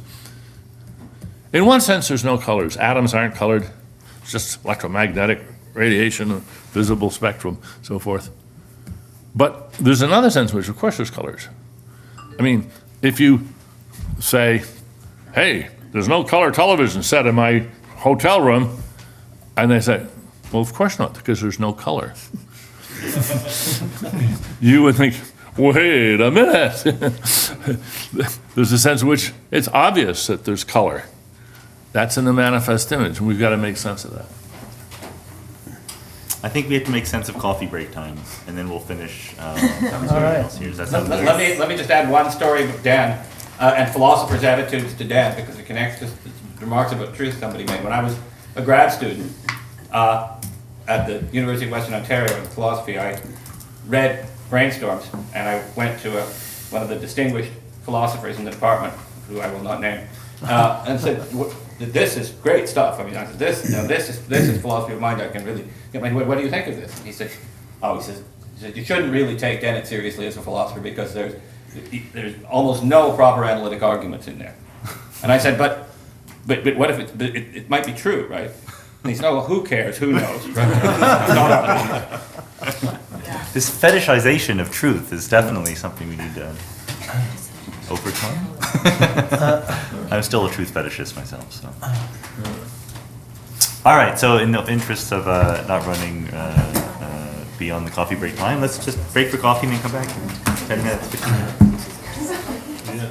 In one sense, there's no colors. Atoms aren't colored. It's just electromagnetic radiation, visible spectrum, so forth. But there's another sense in which, of course, there's colors. I mean, if you say, hey, there's no color television set in my hotel room, and they say, well, of course not, because there's no color. You would think, wait a minute. There's a sense in which it's obvious that there's color. That's in the manifest image, and we've got to make sense of that. I think we have to make sense of coffee break times, and then we'll finish. Else here. Does that sound good? Let me just add one story of Dan and philosophers' attitudes to Dan, because it connects to remarks about truth somebody made. When I was a grad student at the University of Western Ontario in philosophy, I read Brainstorms, and I went to one of the distinguished philosophers in the department, who I will not name, and said, "This is great stuff." I mean, I said, "This is philosophy of mind. I can really get my. What do you think of this?" And he said, "You shouldn't really take Dennett seriously as a philosopher because there's almost no proper analytic arguments in there." And I said, "But what if it might be true, right?" And he said, "Oh, well, who cares? Who knows?" Right? This fetishization of truth is definitely something we need to overcome. I'm still a truth fetishist myself, so. All right, so in the interest of not running beyond the coffee break time, let's just break for coffee and then come back in 10 minutes, 15 minutes. Yeah.